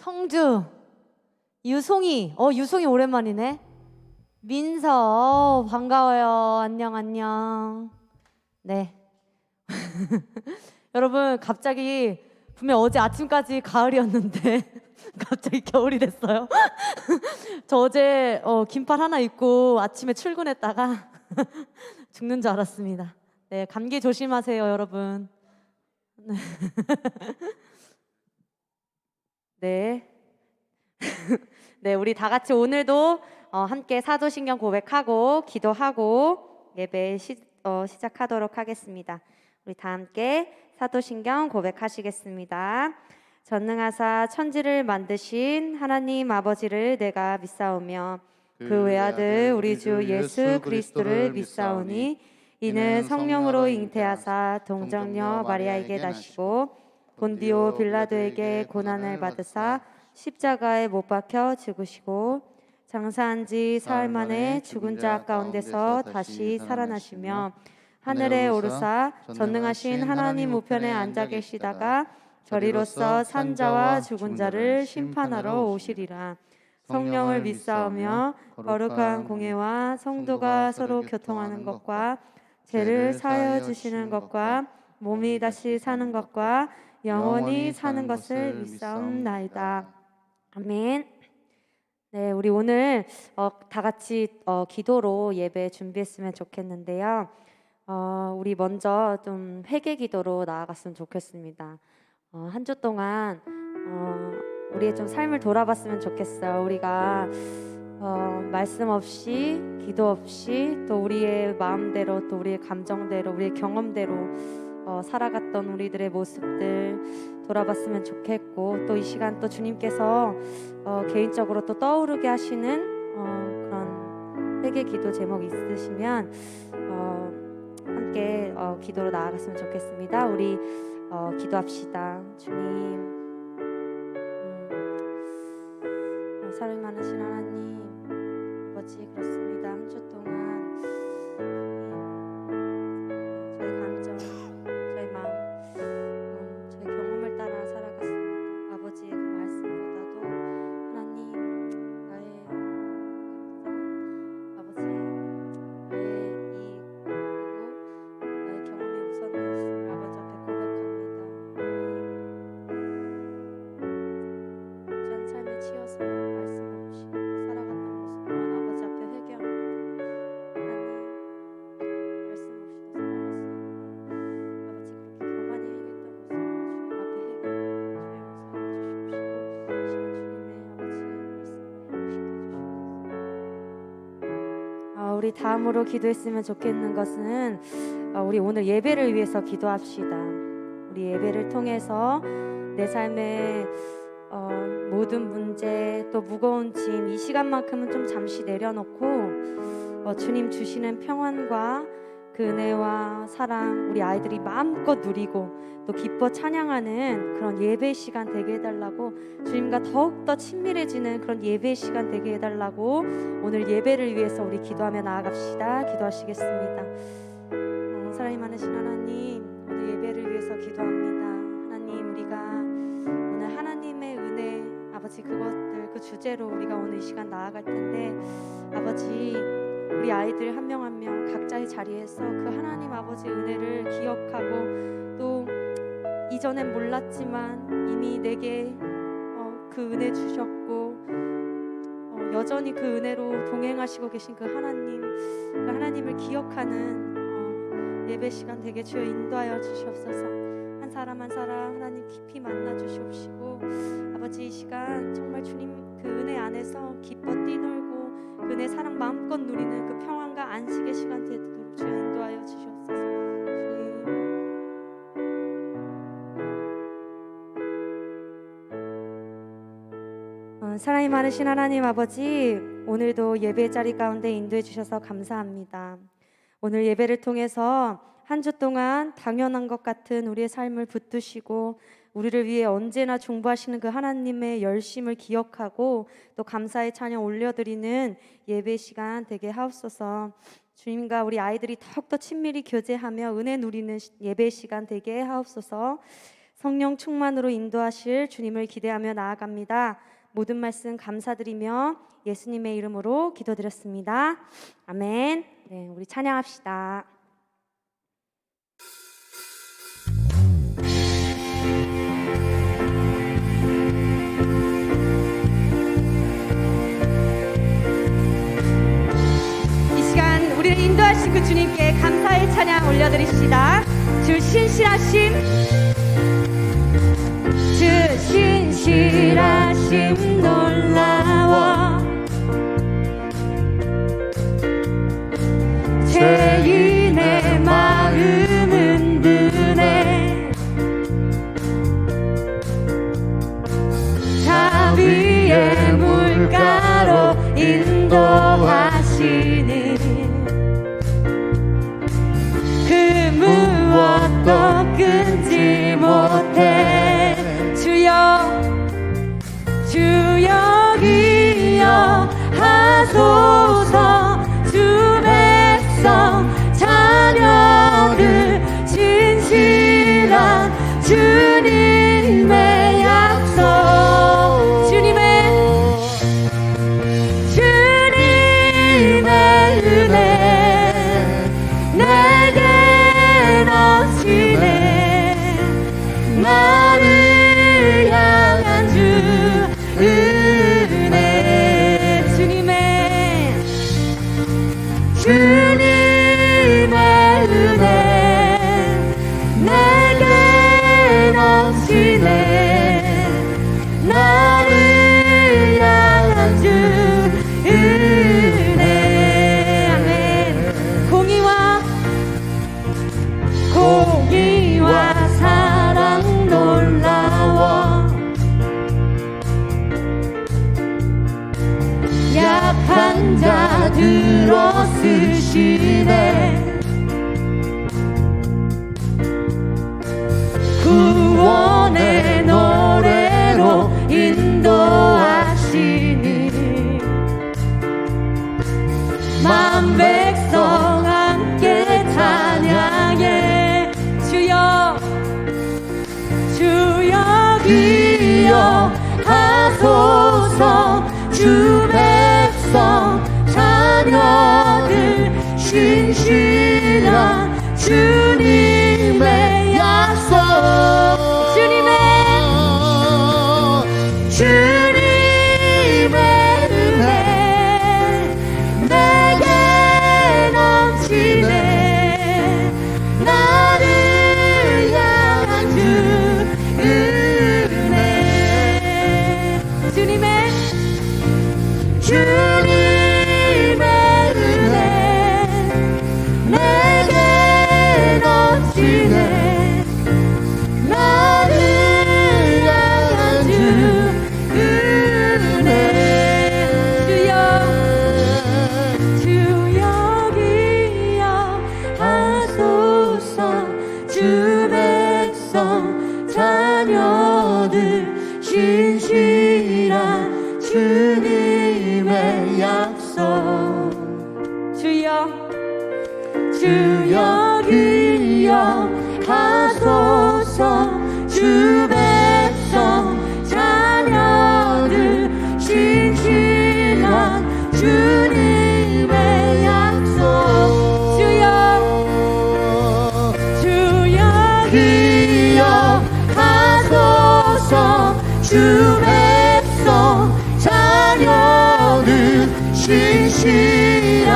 성주, 유송이, 유송이 오랜만이네. 민서, 반가워요. 안녕, 안녕. 네. 여러분, 갑자기 분명 어제 아침까지 가을이었는데 갑자기 겨울이 됐어요. 저 어제 긴팔 하나 입고 아침에 출근했다가 죽는 줄 알았습니다. 네, 감기 조심하세요, 여러분. 네. 네, 우리 다 같이 오늘도 함께 사도신경 고백하고 기도하고 예배 시작하도록 하겠습니다. 우리 다 함께 사도신경 고백하시겠습니다. 전능하사 천지를 만드신 하나님 아버지를 내가 믿사오며 그 외아들 우리 주 예수 그리스도를 믿사오니 이는 성령으로 잉태하사 동정녀 마리아에게 나시고 본디오 빌라도에게 고난을 받으사 십자가에 못 박혀 죽으시고 장사한 지 사흘 만에 죽은 자 가운데서 다시 살아나시며 하늘에 오르사 전능하신 하나님 우편에 앉아 계시다가 저리로서 산자와 죽은 자를 심판하러 오시리라. 성령을 믿사오며 거룩한 공예와 성도가 서로 교통하는 것과 죄를 사하여 주시는 것과 몸이 다시 사는 것과 영원히 사는 것을 믿사옵나이다. 아멘. 네, 우리 오늘 다 같이 기도로 예배 준비했으면 좋겠는데요. 우리 먼저 좀 회개 기도로 나아갔으면 좋겠습니다. 한 주 동안 우리의 좀 삶을 돌아봤으면 좋겠어요. 우리가 말씀 없이 기도 없이 또 우리의 마음대로 또 우리의 감정대로 우리의 경험대로 살아갔던 우리들의 모습들 돌아봤으면 좋겠고 또 이 시간 또 주님께서 개인적으로 또 떠오르게 하시는 그런 회개 기도 제목 있으시면 함께 기도로 나아갔으면 좋겠습니다. 우리 기도합시다. 주님, 사랑 많으신 하나님 아버지, 그렇습니다. 한 주 동안 저희 감정, 저희 마음, 저희 경험을 따라 살아갔습니다. 아버지의 그 말씀보다도 하나님, 나의 감정, 아버지, 나의 이익 그리고 나의 경험이 우선이었음을 아버지 앞에 고백합니다. 전 삶에 치여서 말씀 없이 살아갔던 모습 또한 아버지 앞에 회개합니다. 하나님, 말씀 없이도 살아갔으니 아버지 그렇게 교만히 행했던 모습 주님 앞에 회개합니다. 주여 용서하여 주십시오. 시간 주님의 아버지 말씀을 회복시켜 주시옵소서. 우리 다음으로 기도했으면 좋겠는 것은 우리 오늘 예배를 위해서 기도합시다. 우리 예배를 통해서 내 삶의 모든 문제 또 무거운 짐 이 시간만큼은 좀 잠시 내려놓고 주님 주시는 평안과 그 은혜와 사랑 우리 아이들이 마음껏 누리고 또 기뻐 찬양하는 그런 예배 시간 되게 해달라고, 주님과 더욱더 친밀해지는 그런 예배 시간 되게 해달라고 오늘 예배를 위해서 우리 기도하며 나아갑시다. 기도하시겠습니다. 사랑이 많으신 하나님, 오늘 예배를 위해서 기도합니다. 하나님, 우리가 오늘 하나님의 은혜 아버지 그것들 그 주제로 우리가 오늘 이 시간 나아갈 텐데 아버지, 우리 아이들 한 명 한 명 각자의 자리에서 그 하나님 아버지의 은혜를 기억하고 또 이전엔 몰랐지만 이미 내게 그 은혜 주셨고 여전히 그 은혜로 동행하시고 계신 그 하나님을 기억하는 예배 시간 되게 주여 인도하여 주시옵소서. 한 사람 한 사람 하나님 깊이 만나 주시옵시고 아버지, 이 시간 정말 주님 그 은혜 안에서 기뻐 뛰놀고 그 은혜 사랑 마음껏 누리는 그 평안과 안식의 시간 되도록 주여 인도하여 주시옵소서. 사랑이 많으신 하나님 아버지, 오늘도 예배 자리 가운데 인도해 주셔서 감사합니다. 오늘 예배를 통해서 한 주 동안 당연한 것 같은 우리의 삶을 붙드시고 우리를 위해 언제나 중보하시는 그 하나님의 열심을 기억하고 또 감사의 찬양 올려드리는 예배 시간 되게 하옵소서. 주님과 우리 아이들이 더욱더 친밀히 교제하며 은혜 누리는 예배 시간 되게 하옵소서. 성령 충만으로 인도하실 주님을 기대하며 나아갑니다. 모든 말씀 감사드리며 예수님의 이름으로 기도드렸습니다. 아멘. 네, 우리 찬양합시다. 이 시간 우리를 인도하신 그 주님께 감사의 찬양 올려드립시다. 주 신실하심, 주 신실하심 놀라워 죄인의 마음은 은혜 자비의 물가로 인도하시는 그 무엇도 끊지 못해 주여 주여 기여 하소서 주 백성 자녀들 진실한 주님의 약속 주님의 은혜 내게 넘치네 나를 향한 주 은혜 주님의 은혜 내게 넘치네 나를 향한 주 은혜 아멘 공의와 사랑 놀라워 약한 자 들어 쓰시네 구원의 노래로 인도하시니 만 백성 함께 찬양해 주여 주여 기여 하소서 주 백성 자녀들 신실한 주님의 약속 주님의 은혜 내게 넘치네 나를 향한 주 은혜 주님의 은혜 내게 넘치네 나를 향한 주 은혜 주여 주여 기여 하소서 주 백성 자녀들 신실한 주님의 약속 주여 주여 기여 하소서 주 백성 자녀들 신실한 주님의 약속 주여 주여 기여 하소서 주 백성 자녀들 신실한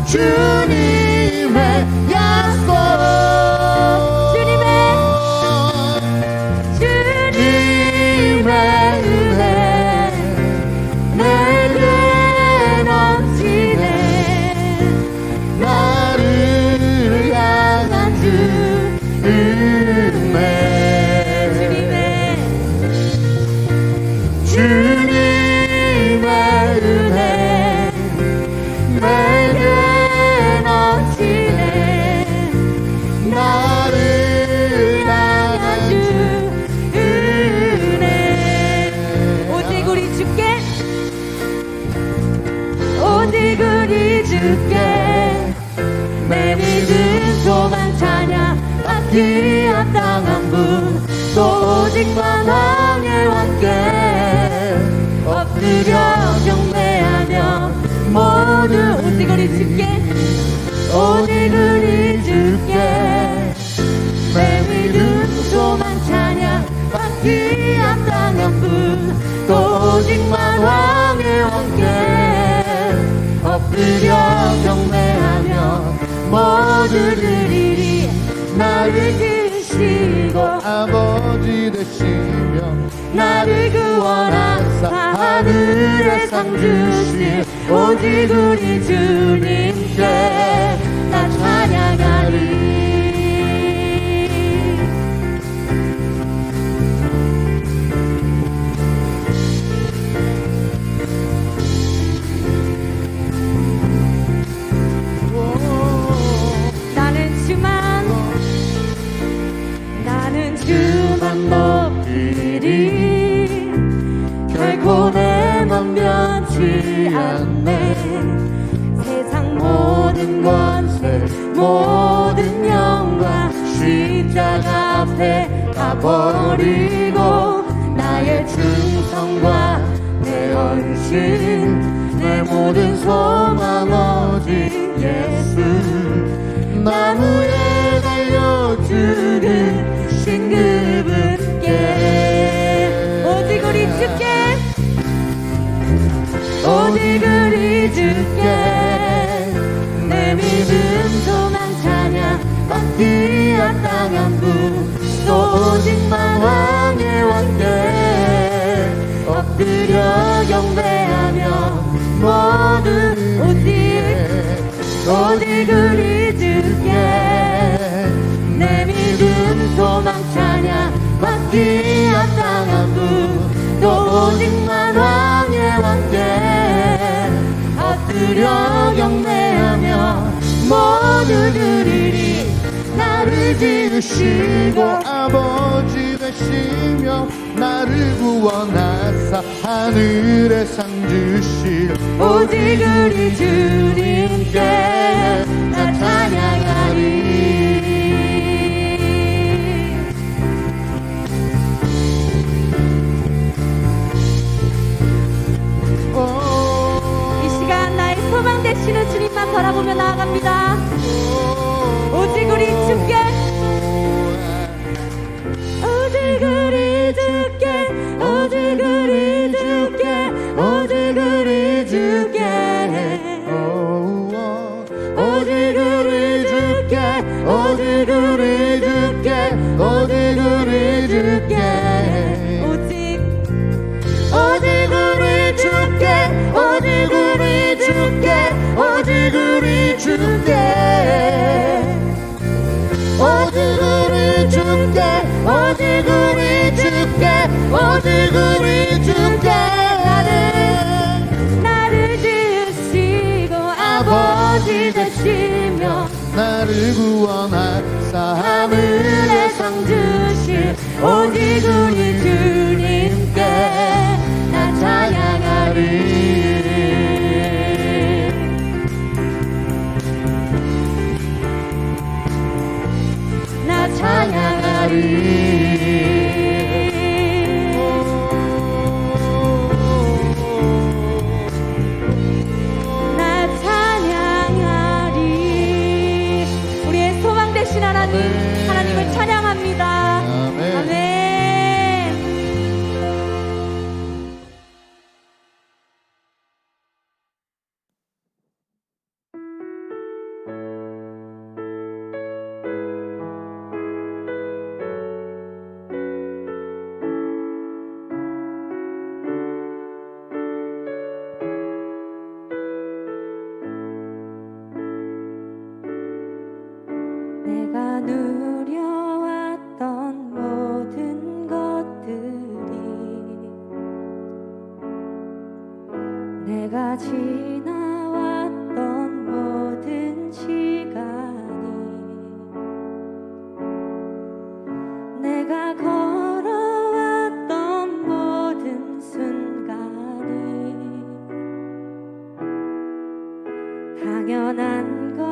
주님의 약속 주님의 은혜 내게 넘치네 나를 향한 주 은혜 주님의 은혜 내게 넘치네 나를 향한 주 은혜 오직 우리 주께 내 믿음 소망 찬양 받기 합당한 분 또 뛰어땅한 분 또 오직만 왕의 왕께 엎드려 경배하며 모두들이 나를 지으시고 아버지 되시며 나를 구원하사 하늘의 상 주실 오직 우리 주님께 나 찬양하리. 주만 높이리 결코 내 맘 변치 않네. 세상 모든 권세 모든 영광 십자가 앞에 다 버리고 나의 충성과 내 헌신 내 모든 소망 오직 예수 나무에 달려주는 그분께 오직 우리 주께 오직 우리 주께 내 믿음 소망 찬양 뛰어땅한 분 또 오직만 왕의 왕께 엎드려 경배하며 모두 오직 우리 주께 내 믿음 소망 찬양 뛰어땅한 분 또 오직만 왕의 왕께 엎드려 경배하며 모두들이 나를 지으시고 아버지 되시며 나를 구원하사 하늘의 상 주실 오직 우리 주님께 나 찬양하리. 소망 되시는 주님만 바라보며 나아갑니다. 오직 우리 주께 오직 우리 주께 오직 우리 주께 오직 우리 주께 오직 우리 주께 오직 우리 주께 오직 우리 주께 오직 우리 주께 오직 우리 주께 오직 우리 주께 오직 우리 주께 오직 우리 주께 오직 우리 주께 나를 지으시고 아버지 되시며 나를 구원하사 하늘의 상 주실 오직 우리 주님께 나 찬양하리. 나 찬양하리. 우리의 소망 되신 하나님, 하나님을 찬양합니다. 아멘. 내가 누려왔던 모든 것들이 내가 지나왔던 모든 시간이 내가 걸어왔던 모든 순간이 당연한 것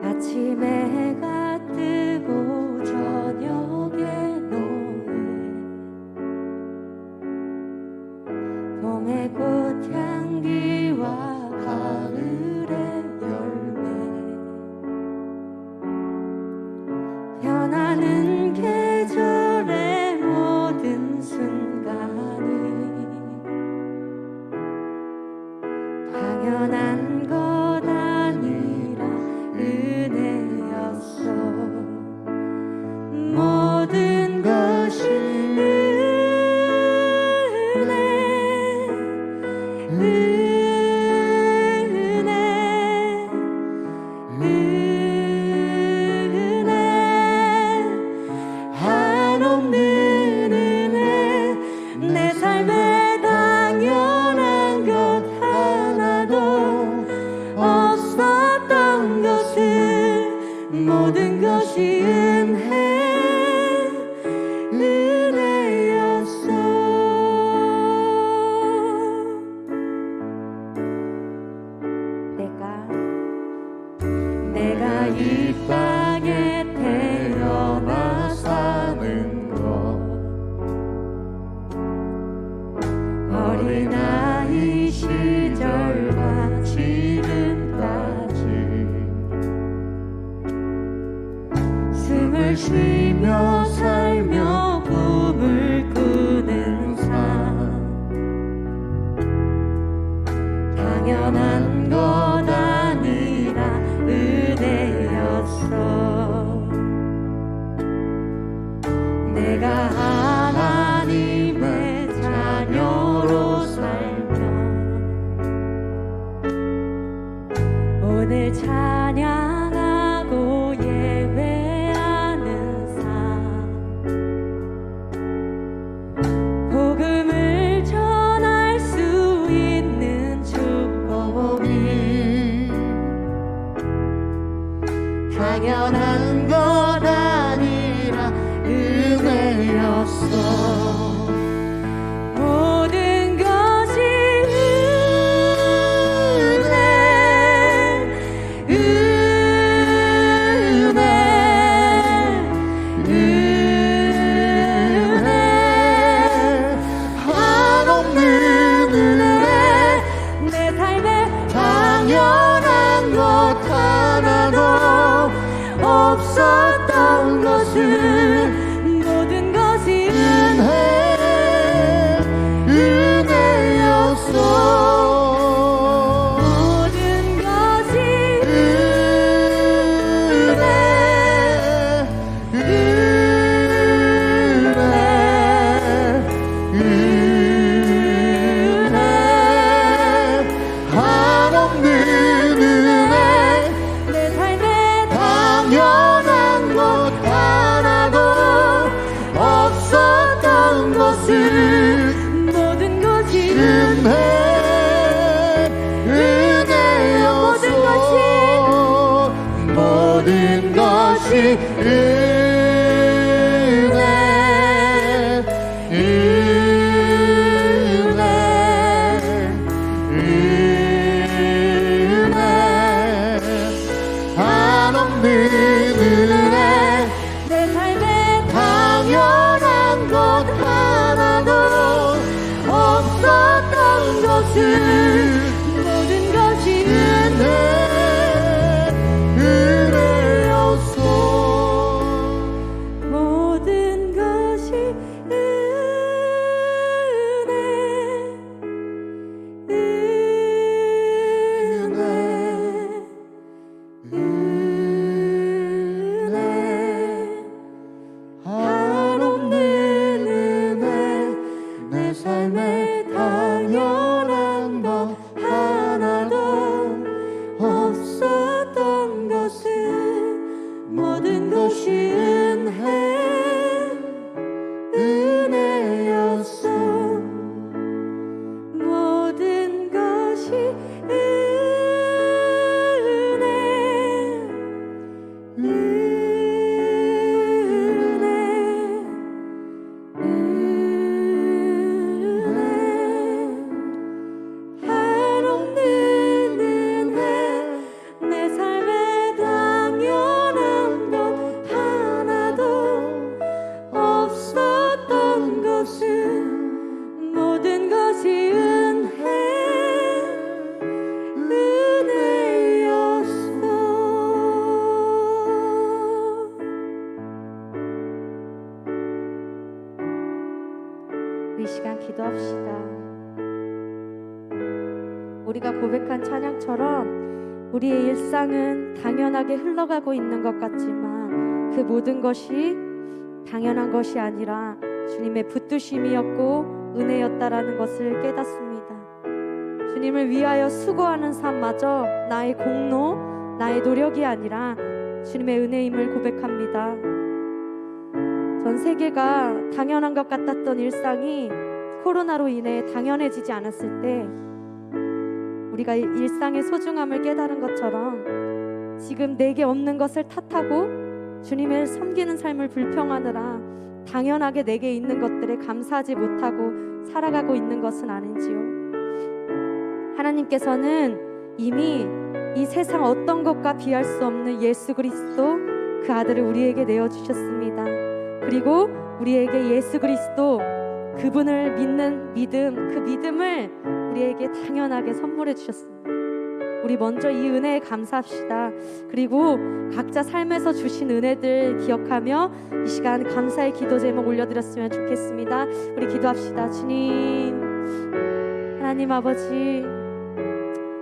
아침에 해가 뜨고 저녁에 노을 봄의 꽃향기와 가을의 열매 변하는 계절의 모든 순간이 당연한 것 아니라 은혜였어. 모든 것이 한없는 은혜. 내 삶에 당연한 것 하나도 없었던 것을 모든 것이 은혜였어. 내가 이 땅에 태어나 사는 것, 어린아이 시절과 지금까지 숨을 쉬며 살며 꿈을 꾸는 삶, 당연한 것 아니라 은혜였어. 내가 하나님의 자녀로 살며 오늘 찬양하고 예배하는 삶, 복음을 전할 수 있는 축복이 당연한 것 아니라 은혜였어. 모든 것이 은혜. 한없는 은혜. 내 삶에 당연한 것 하나도 없었던 것을 모든 것이 은혜였어. 모든 것이 은혜. 한없는 은혜. 내 삶에 당연한 것 하나도 없었던 것을 모든 것이 은혜였어. 모든 것이 은혜. 한없는 은혜. 내 삶에 당연한 것 하나도 없었던 것을 모든 것이 은혜였어. 모든 것이 은혜. 우리 시간 기도합시다. 우리가 고백한 찬양처럼 우리의 일상은 당연하게 흘러가고 있는 것 같지만 그 모든 것이 당연한 것이 아니라 주님의 붙드심이었고 은혜였다라는 것을 깨닫습니다. 주님을 위하여 수고하는 삶마저 나의 공로, 나의 노력이 아니라 주님의 은혜임을 고백합니다. 전 세계가 당연한 것 같았던 일상이 코로나로 인해 당연해지지 않았을 때 우리가 일상의 소중함을 깨달은 것처럼 지금 내게 없는 것을 탓하고 주님을 섬기는 삶을 불평하느라 당연하게 내게 있는 것들에 감사하지 못하고 살아가고 있는 것은 아닌지요. 하나님께서는 이미 이 세상 어떤 것과 비할 수 없는 예수 그리스도 그 아들을 우리에게 내어주셨습니다. 그리고 우리에게 예수 그리스도 그분을 믿는 믿음, 그 믿음을 우리에게 당연하게 선물해 주셨습니다. 우리 먼저 이 은혜에 감사합시다. 그리고 각자 삶에서 주신 은혜들 기억하며 이 시간 감사의 기도 제목 올려드렸으면 좋겠습니다. 우리 기도합시다. 주님, 하나님 아버지,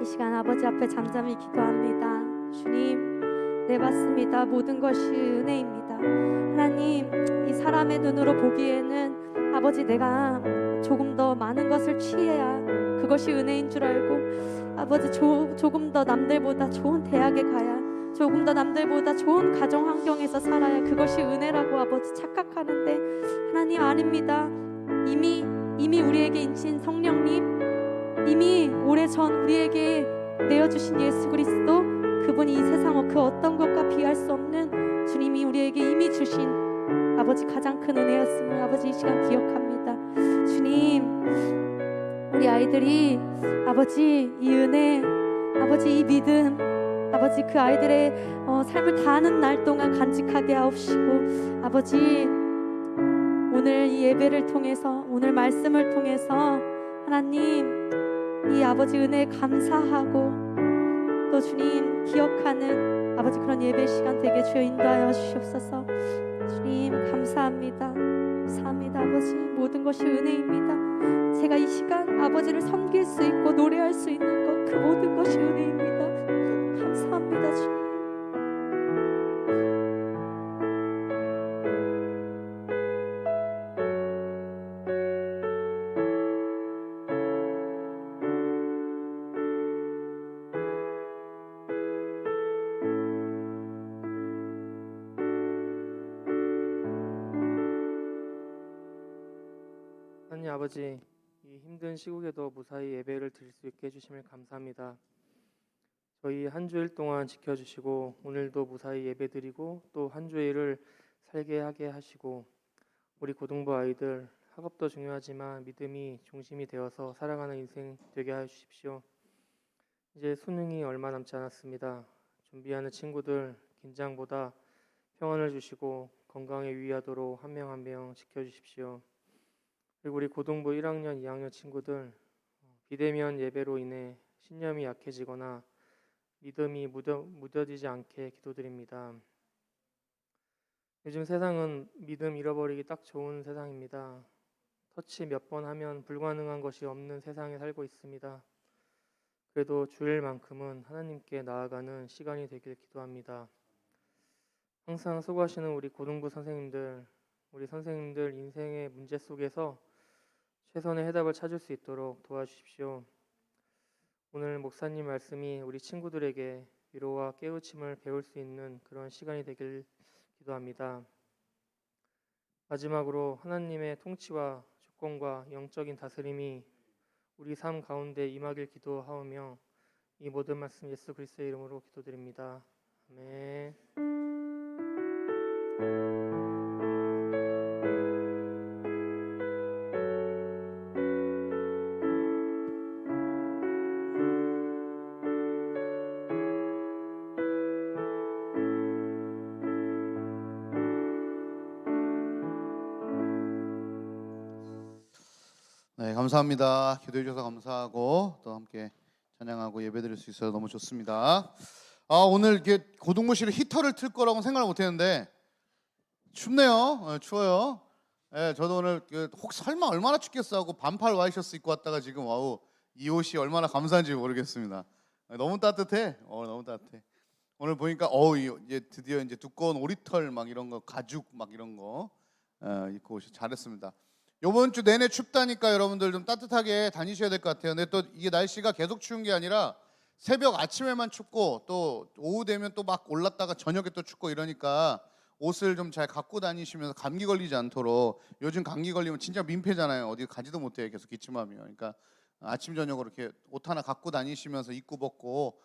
이 시간 아버지 앞에 잠잠히 기도합니다. 주님, 네 맞습니다. 모든 것이 은혜입니다. 하나님, 이 사람의 눈으로 보기에는 아버지 내가 조금 더 많은 것을 취해야 그것이 은혜인 줄 알고 아버지 조금 더 남들보다 좋은 대학에 가야 조금 더 남들보다 좋은 가정 환경에서 살아야 그것이 은혜라고 아버지 착각하는데 하나님 아닙니다. 이미 우리에게 인친 성령님, 이미 오래전 우리에게 내어주신 예수 그리스도 그분이 이 세상 그 어떤 것과 비할 수 없는 주님이 우리에게 이미 주신 아버지 가장 큰 은혜였음을 아버지 이 시간 기억합니다. 주님, 우리 아이들이 아버지 이 은혜, 아버지 이 믿음, 아버지 그 아이들의 삶을 다하는 날 동안 간직하게 하옵시고 아버지 오늘 이 예배를 통해서 오늘 말씀을 통해서 하나님 이 아버지 은혜에 감사하고 또 주님 기억하는 아버지 그런 예배 시간 되게 주여 인도하여 주시옵소서. 주님 감사합니다. 감사합니다. 아버지 모든 것이 은혜입니다. 제가 이 시간 아버지를 섬길 수 있고 노래할 수 있는 것 그 모든 것이 은혜입니다. 감사합니다. 주님. 하나님 아버지, 이 힘든 시국에도 무사히 예배를 드릴 수 있게 해주심을 감사합니다. 저희 한 주일 동안 지켜주시고 오늘도 무사히 예배드리고 또 한 주일을 살게 하게 하시고 우리 고등부 아이들 학업도 중요하지만 믿음이 중심이 되어서 살아가는 인생 되게 해주십시오. 이제 수능이 얼마 남지 않았습니다. 준비하는 친구들 긴장보다 평안을 주시고 건강에 유의하도록 한 명 한 명 지켜주십시오. 그리고 우리 고등부 1학년, 2학년 친구들 비대면 예배로 인해 신념이 약해지거나 믿음이 무뎌지지 않게 기도드립니다. 요즘 세상은 믿음 잃어버리기 딱 좋은 세상입니다. 터치 몇 번 하면 불가능한 것이 없는 세상에 살고 있습니다. 그래도 주일만큼은 하나님께 나아가는 시간이 되길 기도합니다. 항상 수고하시는 우리 고등부 선생님들, 우리 선생님들 인생의 문제 속에서 최선의 해답을 찾을 수 있도록 도와주십시오. 오늘 목사님 말씀이 우리 친구들에게 위로와 깨우침을 배울 수 있는 그런 시간이 되길 기도합니다. 마지막으로 하나님의 통치와 주권과 영적인 다스림이 우리 삶 가운데 임하길 기도하오며 이 모든 말씀 예수 그리스도의 이름으로 기도드립니다. 아멘. 네, 감사합니다. 기도해 주셔서 감사하고 또 함께 찬양하고 예배드릴 수 있어서 너무 좋습니다. 오늘 이렇게 고등부실에 히터를 틀 거라고 생각을 못했는데 춥네요. 추워요. 예, 저도 오늘 혹시 설마 얼마나 춥겠어 하고 반팔 와이셔츠 입고 왔다가 지금 와우 이 옷이 얼마나 감사한지 모르겠습니다. 너무 따뜻해. 너무 따뜻해. 오늘 보니까 이제 드디어 이제 두꺼운 오리털 막 이런 거 가죽 막 이런 거 입고 오시 잘했습니다. 이번 주 내내 춥다니까 여러분들 좀 따뜻하게 다니셔야 될 것 같아요. 근데 또 이게 날씨가 계속 추운 게 아니라 새벽 아침에만 춥고 또 오후 되면 또 막 올랐다가 저녁에 또 춥고 이러니까 옷을 좀 잘 갖고 다니시면서 감기 걸리지 않도록. 요즘 감기 걸리면 진짜 민폐잖아요. 어디 가지도 못해요. 계속 기침하면. 그러니까 아침 저녁으로 이렇게 옷 하나 갖고 다니시면서 입고 벗고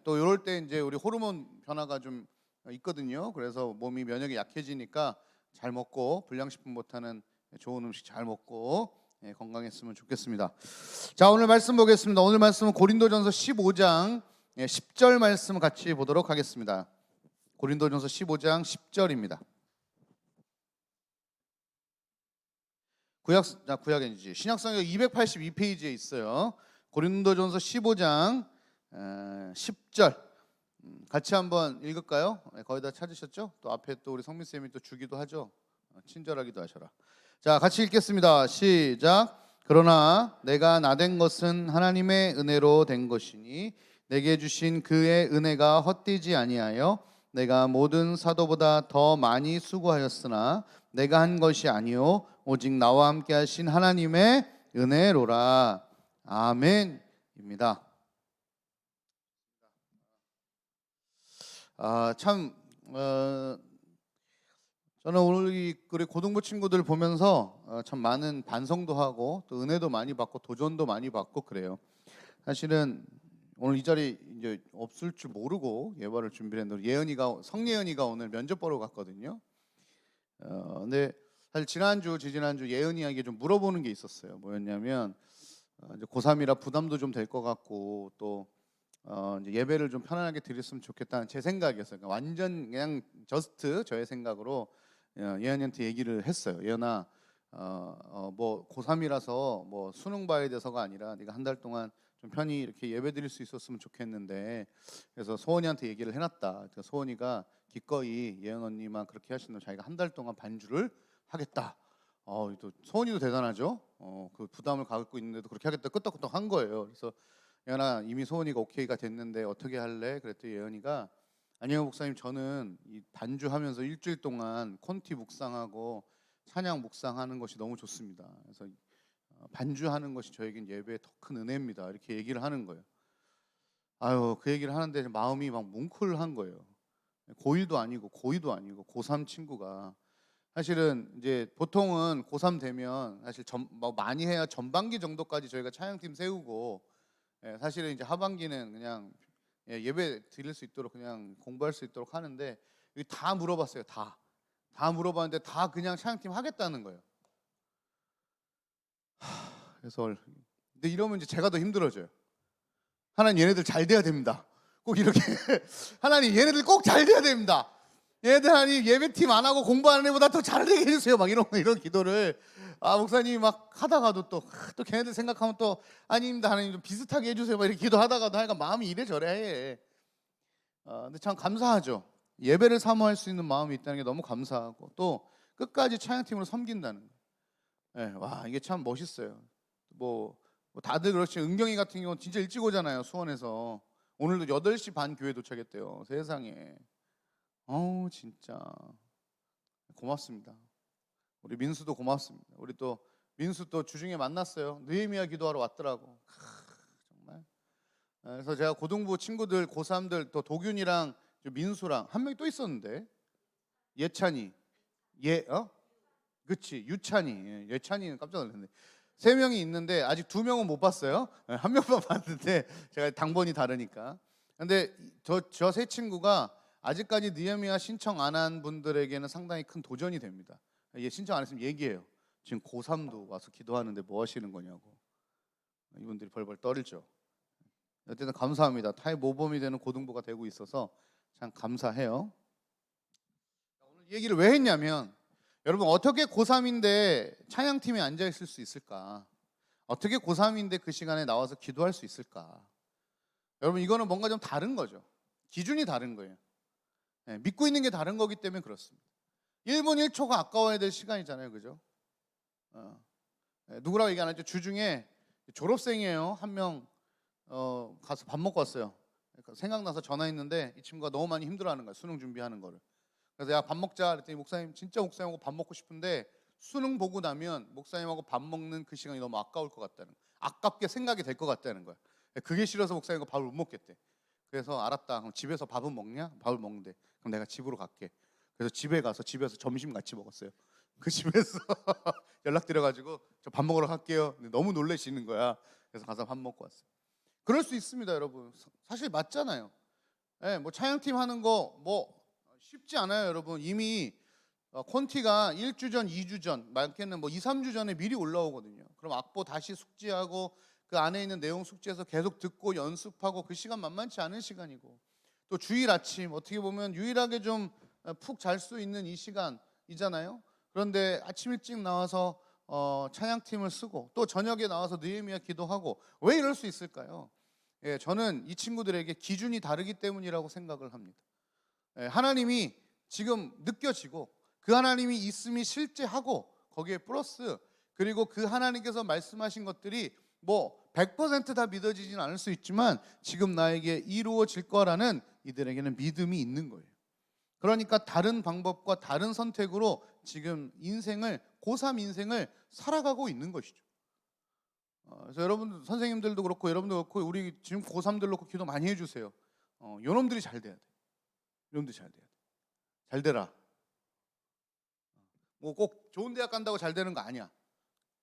또 이럴 때 이제 우리 호르몬 변화가 좀 있거든요. 그래서 몸이 면역이 약해지니까 잘 먹고 불량식품보다는 좋은 음식 잘 먹고 건강했으면 좋겠습니다. 자, 오늘 말씀 보겠습니다. 오늘 말씀은 고린도전서 15장 10절 말씀 같이 보도록 하겠습니다. 고린도전서 15장 10절입니다. 구약이지. 신약성경 282페이지에 있어요. 고린도전서 15장 10절 같이 한번 읽을까요? 거의 다 찾으셨죠? 또 앞에 또 우리 성민 쌤이 또 주기도 하죠. 친절하기도 하셔라. 자, 같이 읽겠습니다. 시작. 그러나 내가 나된 것은 하나님의 은혜로 된 것이니 내게 주신 그의 은혜가 헛되지 아니하여 내가 모든 사도보다 더 많이 수고하였으나 내가 한 것이 아니요 오직 나와 함께 하신 하나님의 은혜로라. 아멘입니다. 저는 오늘 우리 고등부 친구들 보면서 참 많은 반성도 하고 또 은혜도 많이 받고 도전도 많이 받고 그래요. 사실은 오늘 이 자리 이제 없을 줄 모르고 예발을 준비했는데 성예은이가 오늘 면접 보러 갔거든요. 근데 사실 지지난주 예은이에게 좀 물어보는 게 있었어요. 뭐였냐면 이제 고3이라 부담도 좀 될 것 같고 또 이제 예배를 좀 편안하게 드렸으면 좋겠다는 제 생각이었어요. 그러니까 완전 그냥 저스트 저의 생각으로 예은이한테 얘기를 했어요. 예은아, 뭐 고3이라서 뭐 수능 봐야 돼서가 아니라 네가 한 달 동안 좀 편히 이렇게 예배 드릴 수 있었으면 좋겠는데 그래서 소원이한테 얘기를 해놨다. 그래서 소원이가 기꺼이 예은 언니만 그렇게 하시면 자기가 한 달 동안 반주를 하겠다. 또 소원이도 대단하죠. 그 부담을 갖고 있는데도 그렇게 하겠다 끄떡끄떡 한 거예요. 그래서 예은아 이미 소원이가 오케이가 됐는데 어떻게 할래? 그랬더니 예은이가 아니요 목사님 저는 이 반주하면서 일주일 동안 콘티 묵상하고 찬양 묵상하는 것이 너무 좋습니다. 그래서 반주하는 것이 저에겐 예배의 더 큰 은혜입니다. 이렇게 얘기를 하는 거예요. 그 얘기를 하는데 마음이 막 뭉클한 거예요. 고1도 아니고 고2도 아니고 고3 친구가 사실은 이제 보통은 고3 되면 사실 뭐 많이 해야 전반기 정도까지 저희가 찬양팀 세우고 사실은 이제 하반기는 그냥 예배 드릴 수 있도록 그냥 공부할 수 있도록 하는데 다 물어봤어요. 다 물어봤는데 다 그냥 찬양팀 하겠다는 거예요. 그래서 근데 이러면 이제 제가 더 힘들어져요. 하나님 얘네들 잘 돼야 됩니다. 꼭 이렇게 하나님 얘네들 꼭 잘 돼야 됩니다. 얘네들 하나님 예배팀 안 하고 공부하는 애보다 더 잘 되게 해주세요. 막 이런 기도를 목사님이 막 하다가도 또 걔네들 생각하면 또 아닙니다 하나님 좀 비슷하게 해주세요. 막 이렇게 기도하다가도 하니까 마음이 이래저래 해. 근데 참 감사하죠. 예배를 사모할 수 있는 마음이 있다는 게 너무 감사하고 또 끝까지 찬양팀으로 섬긴다는 거. 와 이게 참 멋있어요. 뭐 다들 그렇지 은경이 같은 경우는 진짜 일찍 오잖아요. 수원에서 오늘도 8시 반 교회 도착했대요. 세상에 진짜 고맙습니다. 우리 민수도 고맙습니다. 우리 또 민수 또 주중에 만났어요. 느헤미야 기도하러 왔더라고. 정말. 그래서 제가 고등부 친구들 고3들 또 도균이랑 민수랑 한 명이 또 있었는데 예찬이 그치 유찬이 예찬이는 깜짝 놀랐네. 3명이 있는데 아직 2명은 못 봤어요. 1명만 봤는데 제가 당번이 다르니까. 근데 저 세 친구가 아직까지 느헤미야 신청 안 한 분들에게는 상당히 큰 도전이 됩니다. 신청 안 했으면 얘기해요. 지금 고3도 와서 기도하는데 뭐 하시는 거냐고. 이분들이 벌벌 떨죠. 어쨌든 감사합니다. 타의 모범이 되는 고등부가 되고 있어서 참 감사해요. 오늘 이 얘기를 왜 했냐면 여러분 어떻게 고3인데 찬양팀에 앉아 있을 수 있을까? 어떻게 고3인데 그 시간에 나와서 기도할 수 있을까? 여러분 이거는 뭔가 좀 다른 거죠. 기준이 다른 거예요. 믿고 있는 게 다른 거기 때문에 그렇습니다. 1분 1초가 아까워야 될 시간이잖아요. 그죠? 누구라고 얘기 안 했죠. 주중에 졸업생이에요. 한 명 가서 밥 먹고 왔어요. 그러니까 생각나서 전화했는데 이 친구가 너무 많이 힘들어하는 거야. 수능 준비하는 거를. 그래서 야 밥 먹자 그랬더니 목사님 진짜 목사님하고 밥 먹고 싶은데 수능 보고 나면 목사님하고 밥 먹는 그 시간이 너무 아까울 것 같다는 거야. 아깝게 생각이 될 것 같다는 거야. 그게 싫어서 목사님과 밥을 못 먹겠대. 그래서 알았다. 그럼 집에서 밥은 먹냐? 밥을 먹는데. 그럼 내가 집으로 갈게. 그래서 집에 가서 집에서 점심 같이 먹었어요. 그 집에서 연락드려가지고 저 밥 먹으러 갈게요. 근데 너무 놀라시는 거야. 그래서 가서 밥 먹고 왔어요. 그럴 수 있습니다, 여러분. 사실 맞잖아요. 뭐 차영팀 하는 거 뭐 쉽지 않아요, 여러분. 이미 콘티가 1주 전, 2주 전, 많게는 뭐 2, 3주 전에 미리 올라오거든요. 그럼 악보 다시 숙지하고 그 안에 있는 내용 숙지해서 계속 듣고 연습하고 그 시간 만만치 않은 시간이고 또 주일 아침 어떻게 보면 유일하게 좀 푹 잘 수 있는 이 시간이잖아요. 그런데 아침 일찍 나와서 찬양팀을 쓰고 또 저녁에 나와서 느헤미야 기도하고 왜 이럴 수 있을까요? 저는 이 친구들에게 기준이 다르기 때문이라고 생각을 합니다. 하나님이 지금 느껴지고 그 하나님이 있음이 실제하고 거기에 플러스 그리고 그 하나님께서 말씀하신 것들이 뭐 100% 다 믿어지진 않을 수 있지만 지금 나에게 이루어질 거라는 이들에게는 믿음이 있는 거예요. 그러니까 다른 방법과 다른 선택으로 지금 인생을 고3 인생을 살아가고 있는 것이죠. 그래서 여러분 선생님들도 그렇고 여러분도 그렇고 우리 지금 고3들 놓고 기도 많이 해주세요. 요놈들이 잘 돼야 돼. 요놈들이 잘 돼야 돼. 잘 되라. 뭐 꼭 좋은 대학 간다고 잘 되는 거 아니야.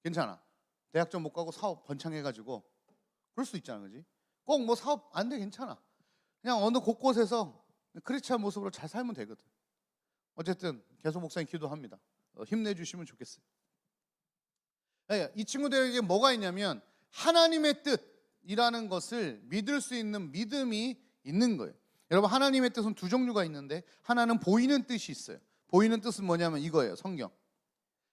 괜찮아. 대학 좀 못 가고 사업 번창해가지고 그럴 수 있잖아, 그지? 꼭 뭐 사업 안 돼 괜찮아. 그냥 어느 곳곳에서 크리스찬 모습으로 잘 살면 되거든. 어쨌든 계속 목사님 기도합니다. 힘내주시면 좋겠어요. 이 친구들에게 뭐가 있냐면 하나님의 뜻이라는 것을 믿을 수 있는 믿음이 있는 거예요. 여러분 하나님의 뜻은 두 종류가 있는데 하나는 보이는 뜻이 있어요. 보이는 뜻은 뭐냐면 이거예요. 성경.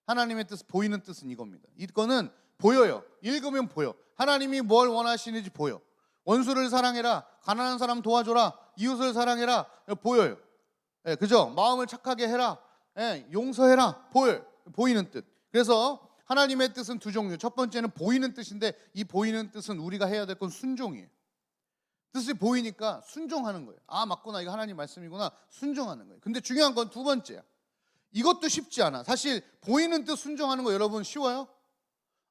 하나님의 뜻, 보이는 뜻은 이겁니다. 이거는 보여요. 읽으면 보여. 하나님이 뭘 원하시는지 보여. 원수를 사랑해라. 가난한 사람 도와줘라. 이웃을 사랑해라. 보여요. 그죠? 마음을 착하게 해라. 용서해라. 보여요. 보이는 뜻. 그래서 하나님의 뜻은 두 종류. 첫 번째는 보이는 뜻인데 이 보이는 뜻은 우리가 해야 될 건 순종이에요. 뜻이 보이니까 순종하는 거예요. 아 맞구나. 이거 하나님 말씀이구나. 순종하는 거예요. 근데 중요한 건 두 번째야. 이것도 쉽지 않아. 사실 보이는 뜻 순종하는 거 여러분 쉬워요?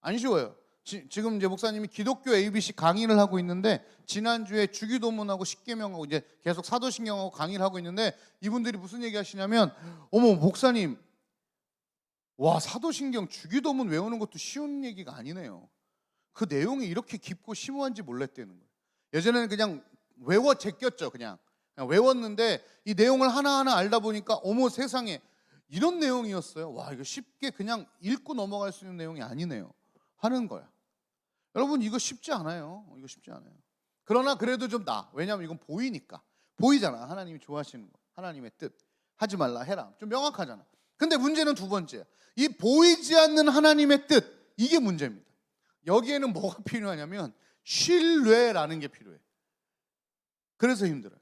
안 쉬워요. 지금 이제 목사님이 기독교 ABC 강의를 하고 있는데 지난주에 주기도문하고 십계명하고 이제 계속 사도신경하고 강의를 하고 있는데 이분들이 무슨 얘기 하시냐면 어머 목사님 와 사도신경 주기도문 외우는 것도 쉬운 얘기가 아니네요. 그 내용이 이렇게 깊고 심오한지 몰랐다는 거예요. 예전에는 그냥 외워 제꼈죠. 그냥 외웠는데 이 내용을 하나하나 알다 보니까 어머 세상에 이런 내용이었어요. 와 이거 쉽게 그냥 읽고 넘어갈 수 있는 내용이 아니네요 하는 거야. 여러분 이거 쉽지 않아요. 이거 쉽지 않아요. 그러나 그래도 좀 나아. 왜냐하면 이건 보이니까. 보이잖아. 하나님이 좋아하시는 거. 하나님의 뜻. 하지 말라 해라. 좀 명확하잖아. 근데 문제는 두 번째. 이 보이지 않는 하나님의 뜻. 이게 문제입니다. 여기에는 뭐가 필요하냐면 신뢰라는 게 필요해. 그래서 힘들어요.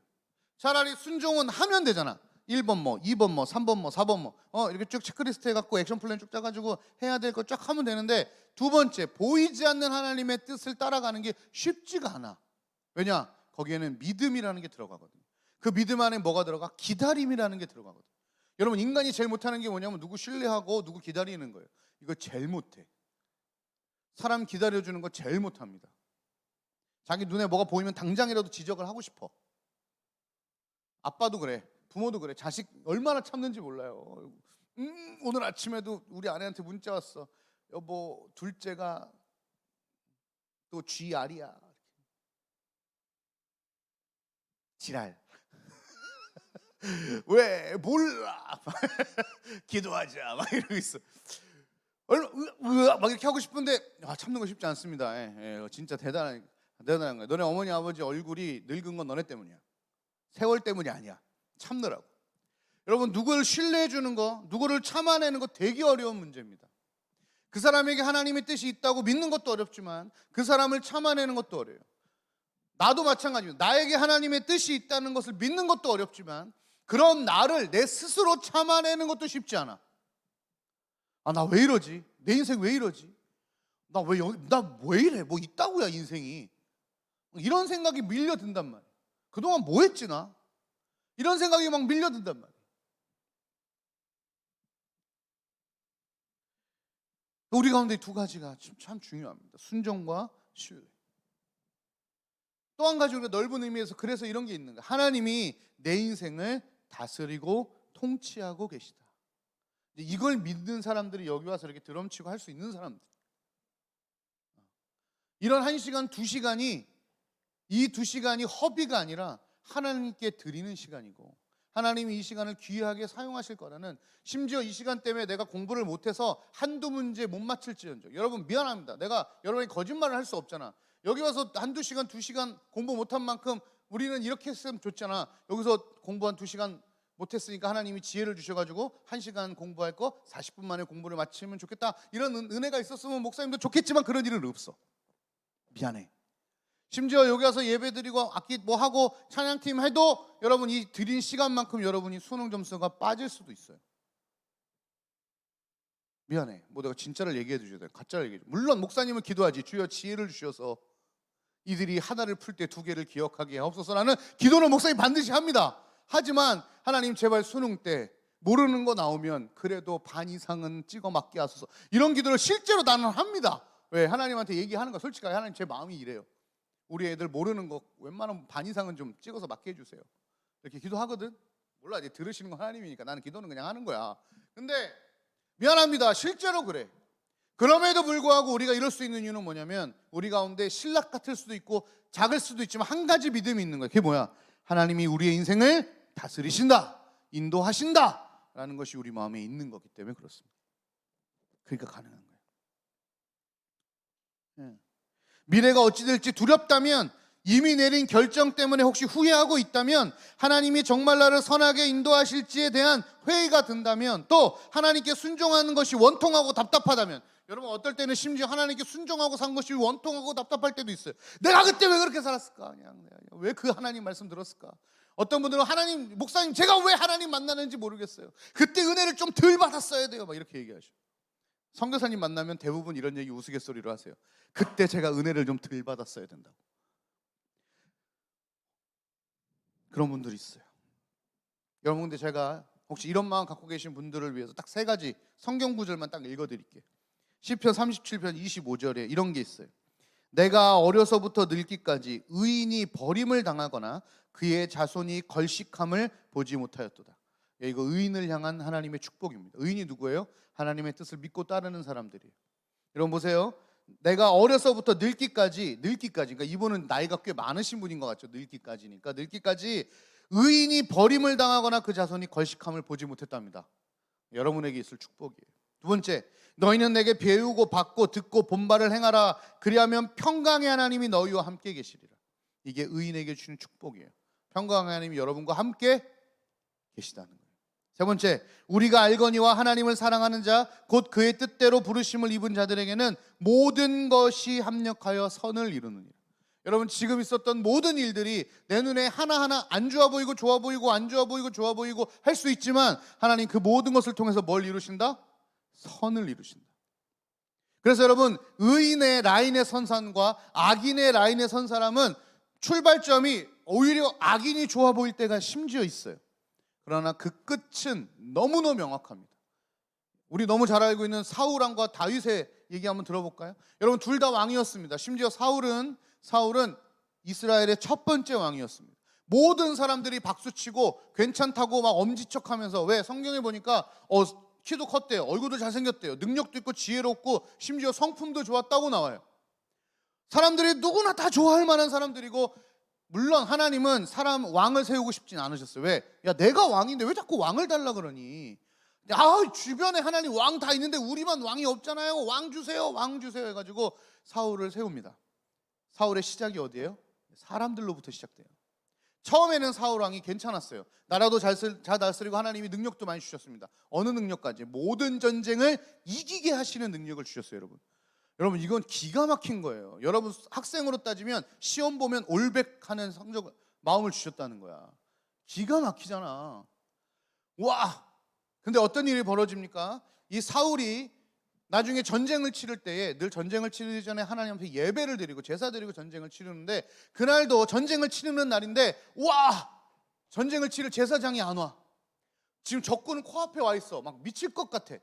차라리 순종은 하면 되잖아. 1번 뭐, 2번 뭐, 3번 뭐, 4번 뭐 이렇게 쭉 체크리스트 해갖고 액션 플랜 쭉 짜가지고 해야 될 거 쫙 하면 되는데 두 번째, 보이지 않는 하나님의 뜻을 따라가는 게 쉽지가 않아. 왜냐? 거기에는 믿음이라는 게 들어가거든요. 그 믿음 안에 뭐가 들어가? 기다림이라는 게 들어가거든요. 여러분 인간이 제일 못하는 게 뭐냐면 누구 신뢰하고 누구 기다리는 거예요. 이거 제일 못해. 사람 기다려주는 거 제일 못합니다. 자기 눈에 뭐가 보이면 당장이라도 지적을 하고 싶어. 아빠도 그래. 부모도 그래. 자식 얼마나 참는지 몰라요. 오늘 아침에도 우리 아내한테 문자 왔어. 여보 둘째가 또 GR이야. 지랄. 왜 몰라. 기도하자. 막 이러고 있어. 막 이렇게 하고 싶은데 참는 거 쉽지 않습니다. 진짜 대단한 거야. 너네 어머니 아버지 얼굴이 늙은 건 너네 때문이야. 세월 때문이 아니야. 참느라고. 여러분 누구를 신뢰해 주는 거, 누구를 참아내는 거 되게 어려운 문제입니다. 그 사람에게 하나님의 뜻이 있다고 믿는 것도 어렵지만 그 사람을 참아내는 것도 어려워요. 나도 마찬가지입니다. 나에게 하나님의 뜻이 있다는 것을 믿는 것도 어렵지만 그런 나를 내 스스로 참아내는 것도 쉽지 않아. 나 왜 이러지? 내 인생 왜 이러지? 나 왜 이래? 뭐 있다고야 인생이. 이런 생각이 밀려든단 말이야. 그동안 뭐 했지 나? 이런 생각이 막 밀려든단 말이야. 우리 가운데 두 가지가 참 중요합니다. 순종과 신뢰. 또 한 가지 우리가 넓은 의미에서 그래서 이런 게 있는 거야. 하나님이 내 인생을 다스리고 통치하고 계시다. 이걸 믿는 사람들이 여기 와서 이렇게 드럼치고 할 수 있는 사람들. 이런 1시간, 2시간이 이 2시간이 허비가 아니라 하나님께 드리는 시간이고 하나님이 이 시간을 귀하게 사용하실 거라는, 심지어 이 시간 때문에 내가 공부를 못해서 한두 문제 못 맞힐지언정, 여러분 미안합니다. 내가 여러분이 거짓말을 할 수 없잖아. 여기 와서 한두 시간, 2시간 공부 못한 만큼 우리는 이렇게 했으면 좋잖아. 여기서 공부 한 2시간 못했으니까 하나님이 지혜를 주셔가지고 1시간 공부할 거 40분 만에 공부를 마치면 좋겠다, 이런 은혜가 있었으면 목사님도 좋겠지만 그런 일은 없어. 미안해. 심지어 여기 와서 예배 드리고 악기 뭐 하고 찬양팀 해도 여러분 이 드린 시간만큼 여러분이 수능 점수가 빠질 수도 있어요. 미안해. 뭐 내가 진짜를 얘기해 주셔야 돼, 가짜를 얘기해 줘. 물론 목사님은 기도하지. 주여 지혜를 주셔서 이들이 하나를 풀 때 2개를 기억하게 하옵소서라는 기도는 목사님 반드시 합니다. 하지만 하나님 제발 수능 때 모르는 거 나오면 그래도 반 이상은 찍어 맞게 하소서, 이런 기도를 실제로 나는 합니다. 왜? 하나님한테 얘기하는 거 솔직하게, 하나님 제 마음이 이래요. 우리 애들 모르는 거 웬만하면 반 이상은 좀 찍어서 맞게 해주세요. 이렇게 기도하거든. 몰라, 이제 들으시는 건 하나님이니까 나는 기도는 그냥 하는 거야. 근데 미안합니다, 실제로 그래. 그럼에도 불구하고 우리가 이럴 수 있는 이유는 뭐냐면 우리 가운데 신락 같을 수도 있고 작을 수도 있지만 한 가지 믿음이 있는 거예요. 그게 뭐야? 하나님이 우리의 인생을 다스리신다, 인도하신다 라는 것이 우리 마음에 있는 거기 때문에 그렇습니다. 그러니까 가능한 거예요. 미래가 어찌 될지 두렵다면, 이미 내린 결정 때문에 혹시 후회하고 있다면, 하나님이 정말 나를 선하게 인도하실지에 대한 회의가 든다면, 또 하나님께 순종하는 것이 원통하고 답답하다면, 여러분 어떨 때는 심지어 하나님께 순종하고 산 것이 원통하고 답답할 때도 있어요. 내가 그때 왜 그렇게 살았을까? 그냥 왜 그 하나님 말씀 들었을까? 어떤 분들은 하나님, 목사님 제가 왜 하나님 만나는지 모르겠어요. 그때 은혜를 좀 덜 받았어야 돼요. 막 이렇게 얘기하죠. 선교사님 만나면 대부분 이런 얘기 우스갯소리로 하세요. 그때 제가 은혜를 좀 덜 받았어야 된다고. 그런 분들이 있어요. 여러분, 근데 제가 혹시 이런 마음 갖고 계신 분들을 위해서 딱 3가지 성경 구절만 딱 읽어드릴게요. 시편 37편 25절에 이런 게 있어요. 내가 어려서부터 늙기까지 의인이 버림을 당하거나 그의 자손이 걸식함을 보지 못하였도다. 이거 의인을 향한 하나님의 축복입니다. 의인이 누구예요? 하나님의 뜻을 믿고 따르는 사람들이에요. 여러분 보세요. 내가 어려서부터 늙기까지, 그러니까 이분은 나이가 꽤 많으신 분인 것 같죠. 늙기까지니까 늙기까지 의인이 버림을 당하거나 그 자손이 걸식함을 보지 못했답니다. 여러분에게 있을 축복이에요. 2번째, 너희는 내게 배우고 받고 듣고 본바를 행하라. 그리하면 평강의 하나님이 너희와 함께 계시리라. 이게 의인에게 주는 축복이에요. 평강의 하나님이 여러분과 함께 계시다는 거예요. 3번째, 우리가 알거니와 하나님을 사랑하는 자 곧 그의 뜻대로 부르심을 입은 자들에게는 모든 것이 합력하여 선을 이루느니라. 여러분 지금 있었던 모든 일들이 내 눈에 하나하나 안 좋아 보이고 좋아 보이고 안 좋아 보이고 좋아 보이고 할 수 있지만 하나님 그 모든 것을 통해서 뭘 이루신다? 선을 이루신다. 그래서 여러분, 의인의 라인에 선 사람과 악인의 라인에 선 사람은 출발점이 오히려 악인이 좋아 보일 때가 심지어 있어요. 그러나 그 끝은 너무너무 명확합니다. 우리 너무 잘 알고 있는 사울왕과 다윗의 얘기 한번 들어볼까요? 여러분 둘 다 왕이었습니다. 심지어 사울은 이스라엘의 첫 번째 왕이었습니다. 모든 사람들이 박수치고 괜찮다고 막 엄지척하면서, 왜? 성경에 보니까 키도 컸대요. 얼굴도 잘생겼대요. 능력도 있고 지혜롭고 심지어 성품도 좋았다고 나와요. 사람들이 누구나 다 좋아할 만한 사람들이고, 물론 하나님은 왕을 세우고 싶진 않으셨어요. 왜? 야, 내가 왕인데 왜 자꾸 왕을 달라 그러니? 주변에 하나님 왕 다 있는데 우리만 왕이 없잖아요. 왕 주세요, 왕 주세요 해가지고 사울을 세웁니다. 사울의 시작이 어디예요? 사람들로부터 시작돼요. 처음에는 사울 왕이 괜찮았어요. 나라도 잘 다스리고 하나님이 능력도 많이 주셨습니다. 어느 능력까지? 모든 전쟁을 이기게 하시는 능력을 주셨어요, 여러분. 여러분 이건 기가 막힌 거예요. 여러분 학생으로 따지면 시험 보면 올백하는 성적, 마음을 주셨다는 거야. 기가 막히잖아. 와! 근데 어떤 일이 벌어집니까? 이 사울이 나중에 전쟁을 치를 때에 늘 전쟁을 치르기 전에 하나님 앞에 예배를 드리고 제사 드리고 전쟁을 치르는데, 그날도 전쟁을 치르는 날인데 와, 전쟁을 치를 제사장이 안 와. 지금 적군은 코앞에 와 있어. 막 미칠 것 같아.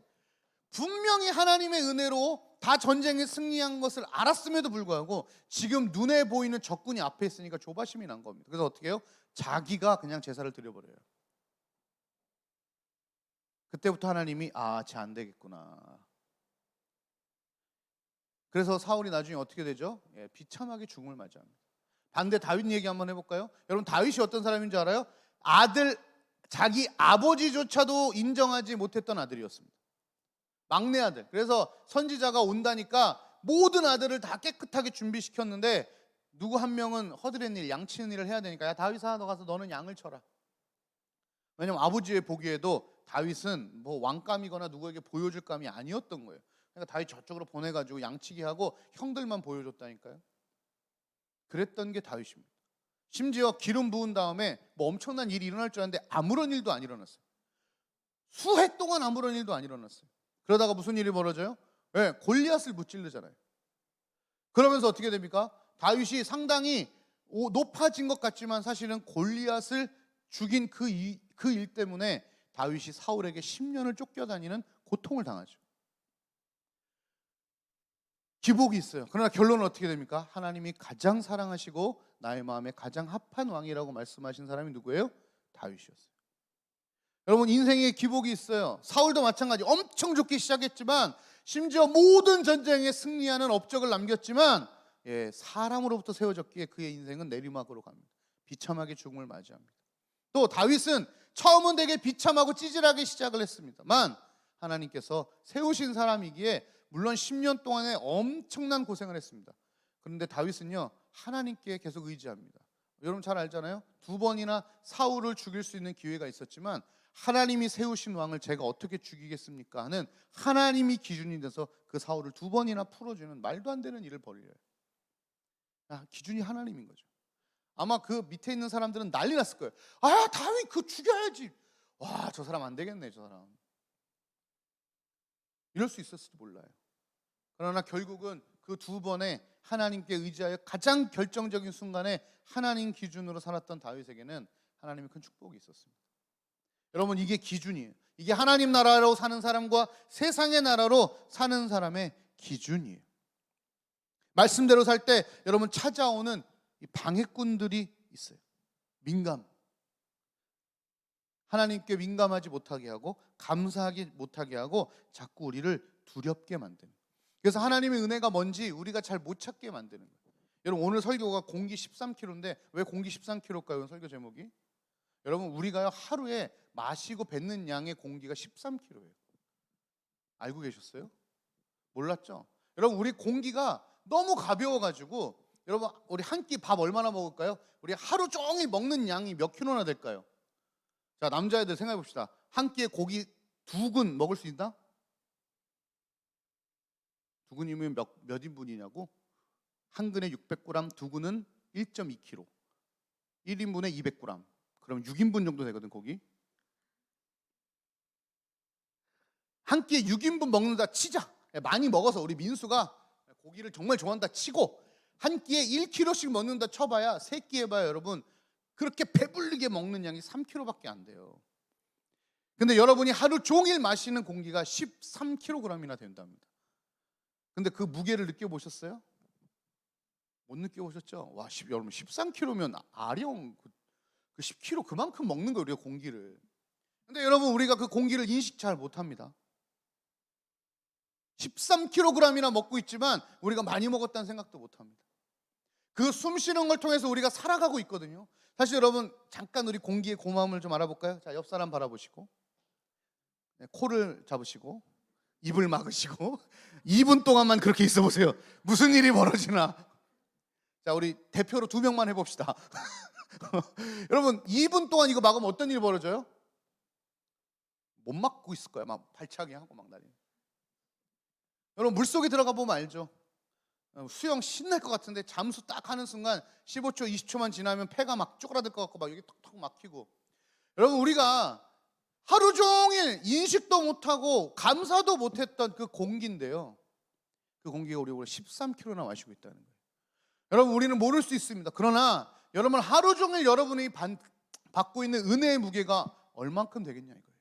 분명히 하나님의 은혜로 다 전쟁에 승리한 것을 알았음에도 불구하고 지금 눈에 보이는 적군이 앞에 있으니까 조바심이 난 겁니다. 그래서 어떻게 해요? 자기가 그냥 제사를 드려버려요. 그때부터 하나님이 쟤 안 되겠구나. 그래서 사울이 나중에 어떻게 되죠? 비참하게 죽음을 맞이합니다. 반대 다윗 얘기 한번 해볼까요? 여러분, 다윗이 어떤 사람인 줄 알아요? 자기 아버지조차도 인정하지 못했던 아들이었습니다. 막내 아들. 그래서 선지자가 온다니까 모든 아들을 다 깨끗하게 준비시켰는데 누구 한 명은 허드렛 일, 양 치는 일을 해야 되니까 야, 다윗아, 너 가서 너는 양을 쳐라. 왜냐면 아버지의 보기에도 다윗은 뭐 왕감이거나 누구에게 보여줄 감이 아니었던 거예요. 그러니까 다윗 저쪽으로 보내가지고 양치기 하고 형들만 보여줬다니까요. 그랬던 게 다윗입니다. 심지어 기름 부은 다음에 뭐 엄청난 일이 일어날 줄 알았는데 아무런 일도 안 일어났어요. 수해 동안 아무런 일도 안 일어났어요. 그러다가 무슨 일이 벌어져요? 골리앗을 무찔르잖아요. 그러면서 어떻게 됩니까? 다윗이 상당히 높아진 것 같지만 사실은 골리앗을 죽인 그 일 때문에 다윗이 사울에게 10년을 쫓겨다니는 고통을 당하죠. 기복이 있어요. 그러나 결론은 어떻게 됩니까? 하나님이 가장 사랑하시고 나의 마음에 가장 합한 왕이라고 말씀하신 사람이 누구예요? 다윗이었어요. 여러분, 인생에 기복이 있어요. 사울도 마찬가지. 엄청 좋게 시작했지만 심지어 모든 전쟁에 승리하는 업적을 남겼지만 사람으로부터 세워졌기에 그의 인생은 내리막으로 갑니다. 비참하게 죽음을 맞이합니다. 또 다윗은 처음은 되게 비참하고 찌질하게 시작을 했습니다만 하나님께서 세우신 사람이기에 물론 10년 동안에 엄청난 고생을 했습니다. 그런데 다윗은요, 하나님께 계속 의지합니다. 여러분 잘 알잖아요. 2번이나 사울을 죽일 수 있는 기회가 있었지만 하나님이 세우신 왕을 제가 어떻게 죽이겠습니까 하는 하나님이 기준이 돼서 그 사울을 2번이나 풀어주는 말도 안 되는 일을 벌여요. 기준이 하나님인 거죠. 아마 그 밑에 있는 사람들은 난리 났을 거예요. 다윗 그거 죽여야지. 와, 저 사람 안 되겠네, 저 사람. 이럴 수 있었을지 몰라요. 그러나 결국은 그 2번에 하나님께 의지하여 가장 결정적인 순간에 하나님 기준으로 살았던 다윗에게는 하나님의 큰 축복이 있었습니다. 여러분, 이게 기준이에요. 이게 하나님 나라로 사는 사람과 세상의 나라로 사는 사람의 기준이에요. 말씀대로 살 때 여러분 찾아오는 이 방해꾼들이 있어요. 민감. 하나님께 민감하지 못하게 하고 감사하지 못하게 하고 자꾸 우리를 두렵게 만드는. 그래서 하나님의 은혜가 뭔지 우리가 잘 못 찾게 만드는 거예요. 여러분, 오늘 설교가 공기 13kg인데 왜 공기 13kg일까요? 설교 제목이. 여러분, 우리가요 하루에 마시고 뱉는 양의 공기가 13kg예요. 알고 계셨어요? 몰랐죠? 여러분, 우리 공기가 너무 가벼워가지고 여러분, 우리 한 끼 밥 얼마나 먹을까요? 우리 하루 종일 먹는 양이 몇 킬로나 될까요? 자, 남자애들 생각해 봅시다. 한 끼에 고기 2근 먹을 수 있나? 2근이면 몇 인분이냐고? 한 근에 600g, 2근은 1.2kg. 1인분에 200g. 그럼 6인분 정도 되거든, 고기. 한 끼에 6인분 먹는다 치자. 많이 먹어서 우리 민수가 고기를 정말 좋아한다 치고 한 끼에 1kg씩 먹는다 쳐봐야 3끼 해봐야 여러분 그렇게 배불리게 먹는 양이 3kg밖에 안 돼요. 근데 여러분이 하루 종일 마시는 공기가 13kg이나 된답니다. 근데 그 무게를 느껴보셨어요? 못 느껴보셨죠? 와, 여러분 13kg면 아령 그 10kg 그만큼 먹는 거예요, 우리가 공기를. 근데 여러분, 우리가 그 공기를 인식 잘 못합니다. 13kg이나 먹고 있지만 우리가 많이 먹었다는 생각도 못합니다. 그 숨 쉬는 걸 통해서 우리가 살아가고 있거든요. 사실 여러분, 잠깐 우리 공기의 고마움을 좀 알아볼까요? 자, 옆 사람 바라보시고 코를 잡으시고 입을 막으시고 2분 동안만 그렇게 있어 보세요. 무슨 일이 벌어지나. 자, 우리 대표로 2명만 해봅시다. 여러분, 2분 동안 이거 막으면 어떤 일이 벌어져요? 못 막고 있을 거야. 막 발차기 하고 막 난리. 여러분, 물속에 들어가 보면 알죠. 수영 신날 것 같은데 잠수 딱 하는 순간 15초, 20초만 지나면 폐가 막 쪼그라들 것 같고 막 여기 턱턱 막히고. 여러분, 우리가 하루 종일 인식도 못하고 감사도 못했던 그 공기인데요. 그 공기가 우리 13kg나 마시고 있다는 거예요. 여러분, 우리는 모를 수 있습니다. 그러나 여러분, 하루 종일 여러분이 받고 있는 은혜의 무게가 얼만큼 되겠냐 이거예요.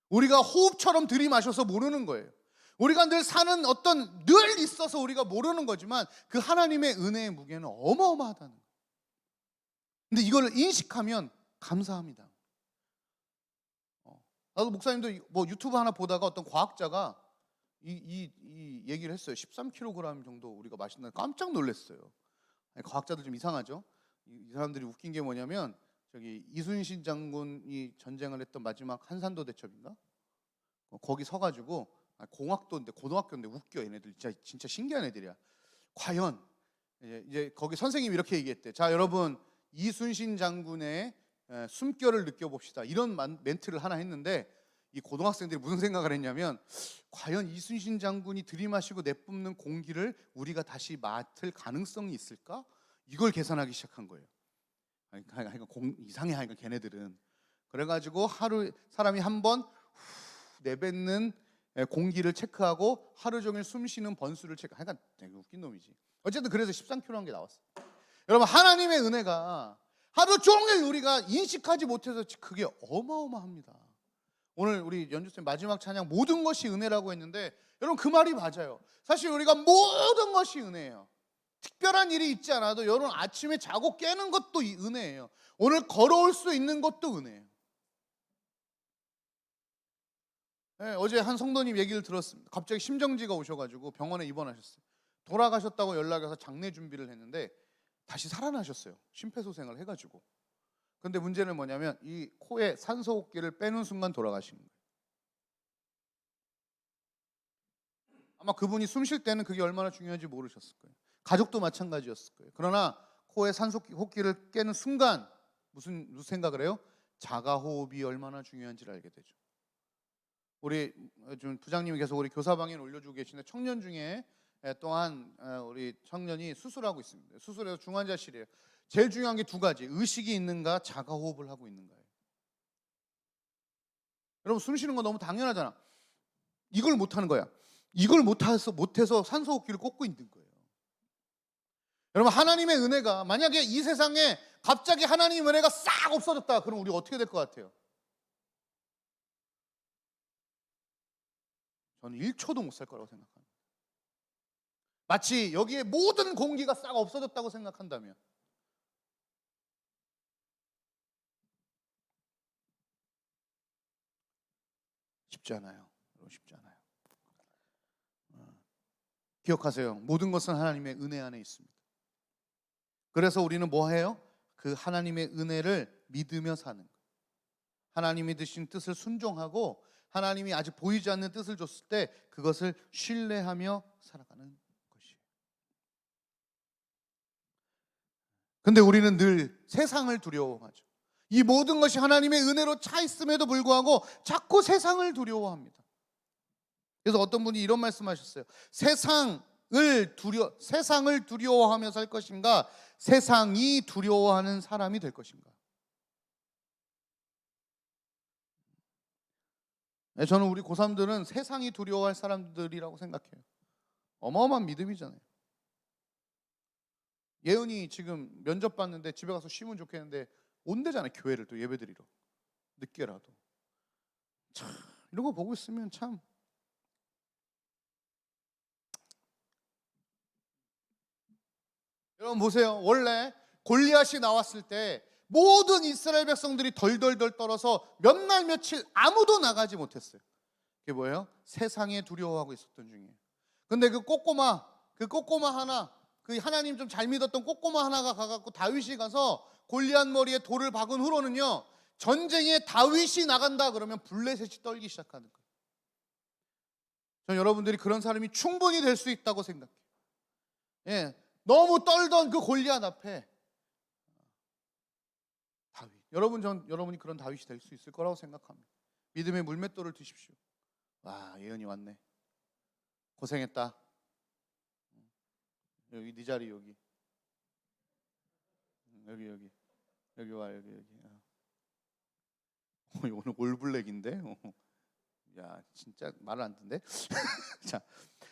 우리가 호흡처럼 들이마셔서 모르는 거예요. 우리가 늘 사는 늘 있어서 우리가 모르는 거지만 그 하나님의 은혜의 무게는 어마어마하다는 거예요. 근데 이걸 인식하면 감사합니다. 나도 목사님도 뭐 유튜브 하나 보다가 어떤 과학자가 이 얘기를 했어요. 13kg 정도 우리가 마신다. 깜짝 놀랐어요. 과학자들 좀 이상하죠? 이 사람들이 웃긴 게 뭐냐면 저기 이순신 장군이 전쟁을 했던 마지막 한산도 대첩인가? 거기 서가지고 공학도인데 고등학교인데 웃겨. 얘네들 진짜 신기한 애들이야. 과연 이제 거기 선생님이 이렇게 얘기했대. 자, 여러분, 이순신 장군의 숨결을 느껴봅시다. 이런 멘트를 하나 했는데 이 고등학생들이 무슨 생각을 했냐면 과연 이순신 장군이 들이마시고 내뿜는 공기를 우리가 다시 맡을 가능성이 있을까? 이걸 계산하기 시작한 거예요. 이상해 하니까 걔네들은. 그래가지고 하루 사람이 한 번 내뱉는 공기를 체크하고 하루 종일 숨 쉬는 번수를 체크하니까 되게 웃긴 놈이지. 어쨌든 그래서 13kg라는 게 나왔어. 여러분, 하나님의 은혜가 하루 종일 우리가 인식하지 못해서 그게 어마어마합니다. 오늘 우리 연주쌤 마지막 찬양 모든 것이 은혜라고 했는데 여러분, 그 말이 맞아요. 사실 우리가 모든 것이 은혜예요. 특별한 일이 있지 않아도 여러분 아침에 자고 깨는 것도 은혜예요. 오늘 걸어올 수 있는 것도 은혜예요. 네, 어제 한 성도님 얘기를 들었습니다. 갑자기 심정지가 오셔가지고 병원에 입원하셨어요. 돌아가셨다고 연락이 와서 장례 준비를 했는데 다시 살아나셨어요. 심폐소생을 해가지고. 근데 문제는 뭐냐면 이 코에 산소호흡기를 빼는 순간 돌아가신 거예요. 아마 그분이 숨 쉴 때는 그게 얼마나 중요한지 모르셨을 거예요. 가족도 마찬가지였을 거예요. 그러나 코에 산소호흡기를 깨는 순간 무슨 생각을 해요? 자가호흡이 얼마나 중요한지를 알게 되죠. 우리 좀 부장님이 계속 우리 교사방에 올려주고 계시는데 청년 중에 또한 우리 청년이 수술하고 있습니다. 수술해서 중환자실이에요. 제일 중요한 게 두 가지. 의식이 있는가, 자가호흡을 하고 있는가예요. 여러분, 숨 쉬는 거 너무 당연하잖아. 이걸 못하는 거야. 이걸 못해서 산소호흡기를 꽂고 있는 거예요. 여러분, 하나님의 은혜가 만약에 이 세상에 갑자기 하나님의 은혜가 싹 없어졌다. 그럼 우리 어떻게 될 것 같아요? 저는 1초도 못 살 거라고 생각합니다. 마치 여기에 모든 공기가 싹 없어졌다고 생각한다면 쉽지 않아요. 쉽지 않아요. 기억하세요. 모든 것은 하나님의 은혜 안에 있습니다. 그래서 우리는 뭐 해요? 그 하나님의 은혜를 믿으며 사는 거예요. 하나님이 주신 뜻을 순종하고 하나님이 아직 보이지 않는 뜻을 줬을 때 그것을 신뢰하며 살아가는 것이에요. 근데 우리는 늘 세상을 두려워하죠. 이 모든 것이 하나님의 은혜로 차 있음에도 불구하고 자꾸 세상을 두려워합니다. 그래서 어떤 분이 이런 말씀하셨어요. 세상을 두려워하며 살 것인가, 세상이 두려워하는 사람이 될 것인가. 저는 우리 고3들은 세상이 두려워할 사람들이라고 생각해요. 어마어마한 믿음이잖아요. 예은이 지금 면접 봤는데 집에 가서 쉬면 좋겠는데 온대잖아요. 교회를 또 예배드리러. 늦게라도. 참, 이런 거 보고 있으면 참 여러분 보세요. 원래 골리앗이 나왔을 때 모든 이스라엘 백성들이 덜덜덜 떨어서 몇 날 며칠 아무도 나가지 못했어요. 그게 뭐예요? 세상에 두려워하고 있었던 중이에요. 근데 그 꼬꼬마 하나, 그 하나님 좀 잘 믿었던 꼬꼬마 하나가 가갖고 다윗이 가서 골리앗 머리에 돌을 박은 후로는요, 전쟁에 다윗이 나간다 그러면 블레셋이 떨기 시작하는 거예요. 저는 여러분들이 그런 사람이 충분히 될 수 있다고 생각해요. 예, 너무 떨던 그 골리앗 앞에 다윗. 여러분이 그런 다윗이 될 수 있을 거라고 생각합니다. 믿음의 물맷돌을 드십시오. 와, 예언이 왔네. 고생했다. 여기 네 자리 여기 와 여기. 오늘 올블랙인데. 야, 진짜 말을 안 듣네.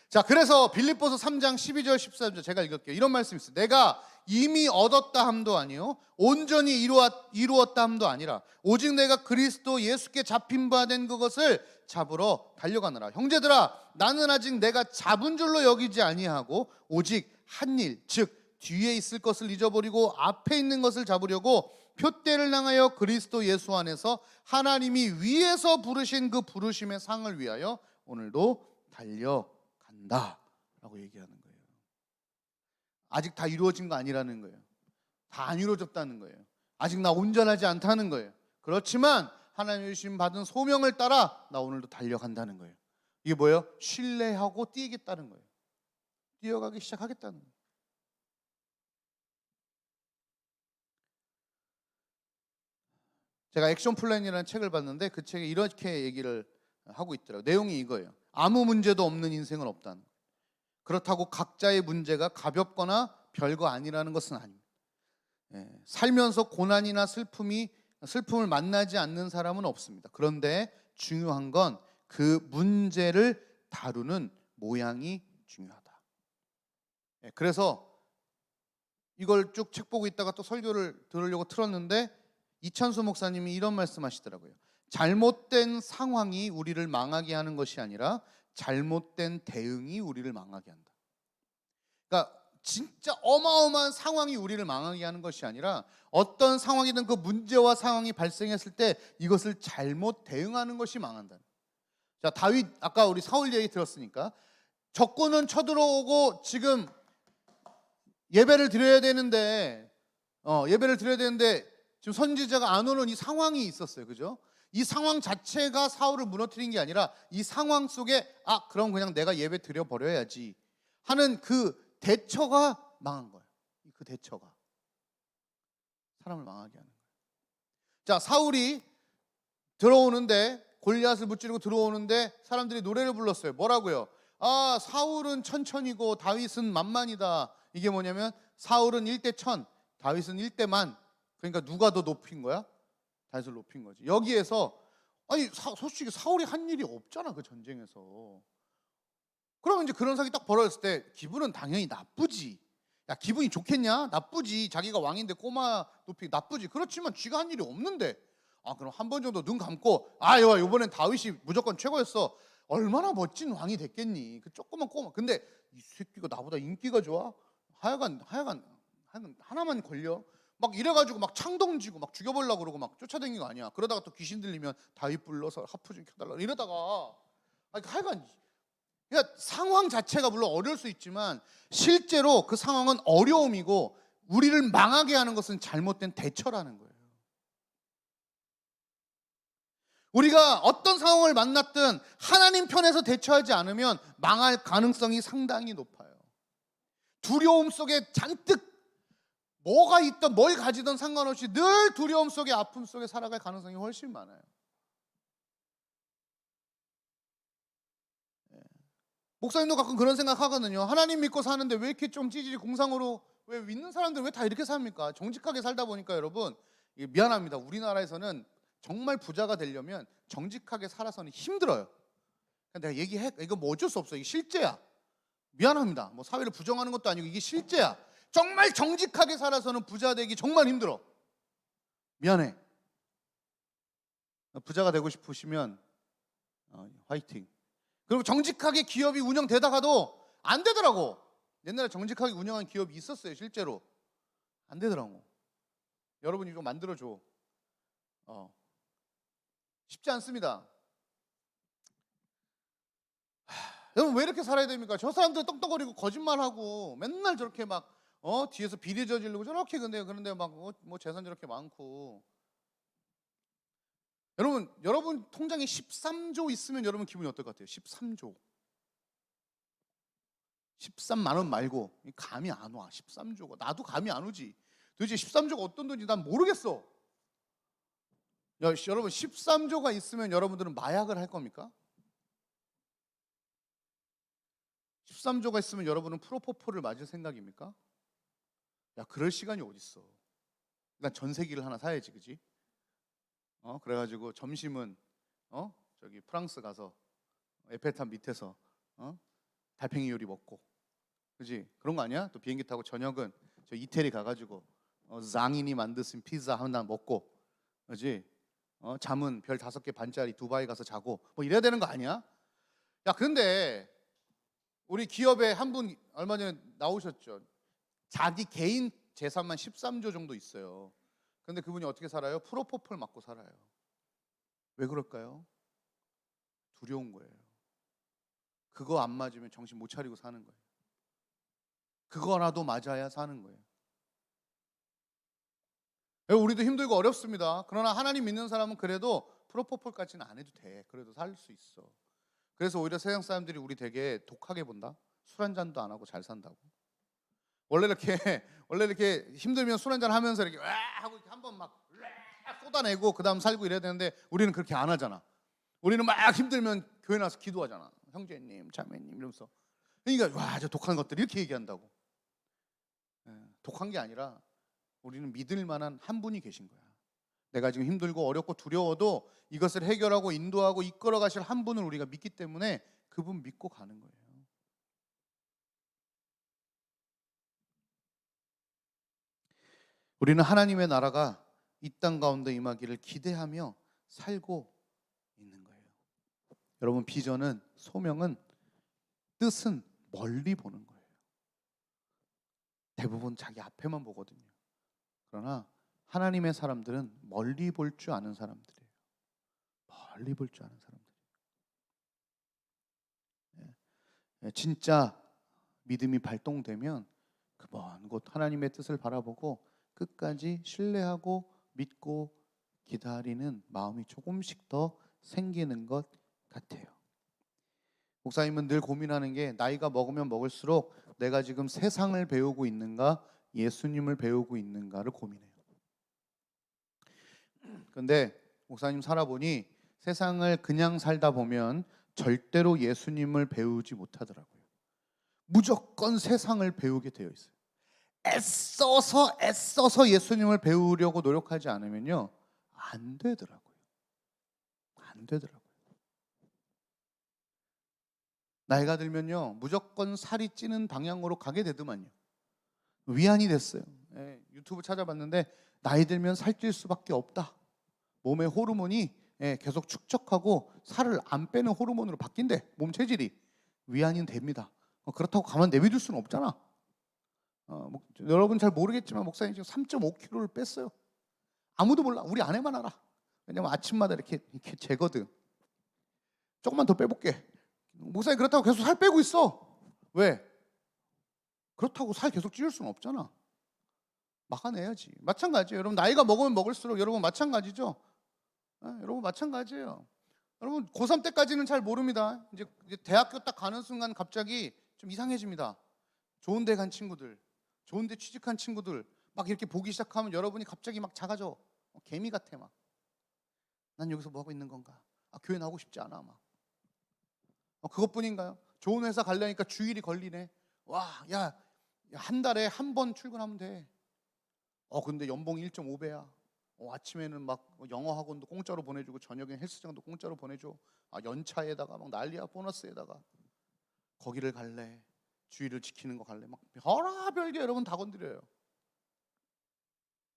자, 그래서 빌립보서 3장 12절 13절 제가 읽을게요. 이런 말씀이 있어요. 내가 이미 얻었다 함도 아니요 온전히 이루었다 함도 아니라 오직 내가 그리스도 예수께 잡힌 바 된 그것을 잡으러 달려가느라. 형제들아, 나는 아직 내가 잡은 줄로 여기지 아니하고 오직 한 일, 즉 뒤에 있을 것을 잊어버리고 앞에 있는 것을 잡으려고 표대를 향하여 그리스도 예수 안에서 하나님이 위에서 부르신 그 부르심의 상을 위하여 오늘도 달려간다 라고 얘기하는 거예요. 아직 다 이루어진 거 아니라는 거예요. 다 안 이루어졌다는 거예요. 아직 나 온전하지 않다는 거예요. 그렇지만 하나님의 주신 받은 소명을 따라 나 오늘도 달려간다는 거예요. 이게 뭐예요? 신뢰하고 뛰겠다는 거예요. 뛰어가기 시작하겠다는 거예요. 제가 액션 플랜이라는 책을 봤는데 그 책에 이렇게 얘기를 하고 있더라고요. 내용이 이거예요. 아무 문제도 없는 인생은 없다는 거예요. 그렇다고 각자의 문제가 가볍거나 별거 아니라는 것은 아닙니다. 살면서 고난이나 슬픔을 만나지 않는 사람은 없습니다. 그런데 중요한 건 그 문제를 다루는 모양이 중요하다. 그래서 이걸 쭉 책 보고 있다가 또 설교를 들으려고 틀었는데 이찬수 목사님이 이런 말씀하시더라고요. 잘못된 상황이 우리를 망하게 하는 것이 아니라 잘못된 대응이 우리를 망하게 한다. 그러니까 진짜 어마어마한 상황이 우리를 망하게 하는 것이 아니라 어떤 상황이든 그 문제와 상황이 발생했을 때 이것을 잘못 대응하는 것이 망한다. 자, 다윗 아까 우리 사울 얘기 들었으니까 적군은 쳐들어오고 지금 예배를 드려야 되는데 지금 선지자가 안 오는 이 상황이 있었어요. 그죠? 이 상황 자체가 사울을 무너뜨린 게 아니라 이 상황 속에 그럼 그냥 내가 예배 드려 버려야지 하는 그 대처가 망한 거예요. 그 대처가 사람을 망하게 하는 거예요. 자, 사울이 들어오는데 골리앗을 무찌르고 들어오는데 사람들이 노래를 불렀어요. 뭐라고요? 사울은 천천히고 다윗은 만만이다. 이게 뭐냐면 사울은 1대 1000, 다윗은 1대 10,000. 그러니까 누가 더 높인 거야? 다윗을 높인 거지. 여기에서 솔직히 사울이 한 일이 없잖아, 그 전쟁에서. 그러면 이제 그런 상황이 딱 벌어졌을 때 기분은 당연히 나쁘지. 야, 기분이 좋겠냐? 나쁘지. 자기가 왕인데 꼬마 높이 나쁘지. 그렇지만 쥐가 한 일이 없는데 그럼 한 번 정도 눈 감고 이번엔 다윗이 무조건 최고였어. 얼마나 멋진 왕이 됐겠니? 그 조그만 꼬마. 근데 이 새끼가 나보다 인기가 좋아? 하여간 하나만 걸려. 막 이래가지고 막 창동지고 막 죽여보려고 그러고 막 쫓아다니는 거 아니야. 그러다가 또 귀신 들리면 다윗 불러서 하프 좀 켜달라 이러다가 하여간 그러니까 상황 자체가 물론 어려울 수 있지만 실제로 그 상황은 어려움이고 우리를 망하게 하는 것은 잘못된 대처라는 거예요. 우리가 어떤 상황을 만났든 하나님 편에서 대처하지 않으면 망할 가능성이 상당히 높아요. 두려움 속에 잔뜩 뭐가 있든 뭘 가지든 상관없이 늘 두려움 속에 아픔 속에 살아갈 가능성이 훨씬 많아요. 목사님도 가끔 그런 생각하거든요. 하나님 믿고 사는데 왜 이렇게 좀 찌질이 공상으로 왜 믿는 사람들 왜 다 이렇게 삽니까? 정직하게 살다 보니까 여러분 미안합니다. 우리나라에서는 정말 부자가 되려면 정직하게 살아서는 힘들어요. 내가 얘기해 이거 뭐 어쩔 수 없어. 이게 실제야. 미안합니다. 뭐 사회를 부정하는 것도 아니고 이게 실제야. 정말 정직하게 살아서는 부자 되기 정말 힘들어. 미안해. 부자가 되고 싶으시면 화이팅. 그리고 정직하게 기업이 운영되다가도 안 되더라고. 옛날에 정직하게 운영한 기업이 있었어요. 실제로 안 되더라고. 여러분이 좀 만들어줘. 쉽지 않습니다. 여러분 왜 이렇게 살아야 됩니까? 저 사람들 떡떡거리고 거짓말하고 맨날 저렇게 막 뒤에서 비리 저지르고 저렇게 그런데 막 뭐 재산 저렇게 많고. 여러분 통장에 13조 있으면 여러분 기분이 어떨 것 같아요? 13조. 13만 원 말고 감이 안 와. 13조가 나도 감이 안 오지. 도대체 13조가 어떤 돈인지 난 모르겠어. 여러분 13조가 있으면 여러분들은 마약을 할 겁니까? 13조가 있으면 여러분은 프로포폴을 맞을 생각입니까? 그럴 시간이 어딨어. 난 전세기를 하나 사야지, 그지? 그래가지고 점심은 저기 프랑스 가서 에펠탑 밑에서 달팽이 요리 먹고, 그지? 그런 거 아니야? 또 비행기 타고 저녁은 저 이태리 가가지고 장인이 만드신 피자 하나 먹고, 그지? 잠은 별 5개 반짜리 두바이 가서 자고 뭐 이래야 되는 거 아니야? 야, 근데 우리 기업에 한 분 얼마 전에 나오셨죠. 자기 개인 재산만 13조 정도 있어요. 근데 그분이 어떻게 살아요? 프로포폴 맞고 살아요. 왜 그럴까요? 두려운 거예요. 그거 안 맞으면 정신 못 차리고 사는 거예요. 그거라도 맞아야 사는 거예요. 우리도 힘들고 어렵습니다. 그러나 하나님 믿는 사람은 그래도 프로포폴까지는 안 해도 돼. 그래도 살 수 있어. 그래서 오히려 세상 사람들이 우리 되게 독하게 본다. 술 한 잔도 안 하고 잘 산다고. 원래 이렇게 힘들면 술 한 잔 하면서 이렇게 와 하고 이렇게 한번 막 쏟아내고 그다음 살고 이래야 되는데 우리는 그렇게 안 하잖아. 우리는 막 힘들면 교회 나서 기도하잖아. 형제님, 자매님 이러면서. 그러니까 와, 저 독한 것들 이렇게 얘기한다고. 독한 게 아니라 우리는 믿을 만한 한 분이 계신 거야. 내가 지금 힘들고 어렵고 두려워도 이것을 해결하고 인도하고 이끌어 가실 한 분을 우리가 믿기 때문에 그분 믿고 가는 거예요. 우리는 하나님의 나라가 이 땅 가운데 임하기를 기대하며 살고 있는 거예요. 여러분, 비전은, 소명은, 뜻은 멀리 보는 거예요. 대부분 자기 앞에만 보거든요. 그러나 하나님의 사람들은 멀리 볼 줄 아는 사람들이에요. 멀리 볼 줄 아는 사람들. 진짜 믿음이 발동되면 그 먼 곳 하나님의 뜻을 바라보고 끝까지 신뢰하고 믿고 기다리는 마음이 조금씩 더 생기는 것 같아요. 목사님은 늘 고민하는 게 나이가 먹으면 먹을수록 내가 지금 세상을 배우고 있는가 예수님을 배우고 있는가를 고민해요. 그런데 목사님 살아보니 세상을 그냥 살다 보면 절대로 예수님을 배우지 못하더라고요. 무조건 세상을 배우게 되어 있어요. 애써서 예수님을 배우려고 노력하지 않으면요 안 되더라고요. 안 되더라고요. 나이가 들면요 무조건 살이 찌는 방향으로 가게 되더만요. 위안이 됐어요. 유튜브 찾아봤는데 나이 들면 살찔 수밖에 없다. 몸의 호르몬이 계속 축적하고 살을 안 빼는 호르몬으로 바뀐대. 몸 체질이. 위안이 됩니다. 그렇다고 가만 내비둘 수는 없잖아. 여러분 잘 모르겠지만 목사님 지금 3.5kg를 뺐어요. 아무도 몰라. 우리 아내만 알아. 왜냐면 아침마다 이렇게 재거든. 조금만 더 빼볼게. 목사님 그렇다고 계속 살 빼고 있어. 왜? 그렇다고 살 계속 찌울 수는 없잖아. 막아내야지. 마찬가지예요. 여러분 나이가 먹으면 먹을수록 여러분 마찬가지죠. 여러분 마찬가지예요. 여러분 고3 때까지는 잘 모릅니다. 이제 대학교 딱 가는 순간 갑자기 좀 이상해집니다. 좋은 데 간 친구들, 좋은 데 취직한 친구들 막 이렇게 보기 시작하면 여러분이 갑자기 막 작아져. 개미 같아 막. 난 여기서 뭐 하고 있는 건가? 교회 나오고 싶지 않아 막. 그것뿐인가요? 좋은 회사 가려니까 주일이 걸리네. 와, 야, 한 달에 한 번 출근하면 돼. 근데 연봉 1.5배야. 아침에는 막 영어 학원도 공짜로 보내주고 저녁엔 헬스장도 공짜로 보내줘. 연차에다가 막 난리야. 보너스에다가 거기를 갈래. 주의를 지키는 거 갈래. 막 별게 여러분 다 건드려요.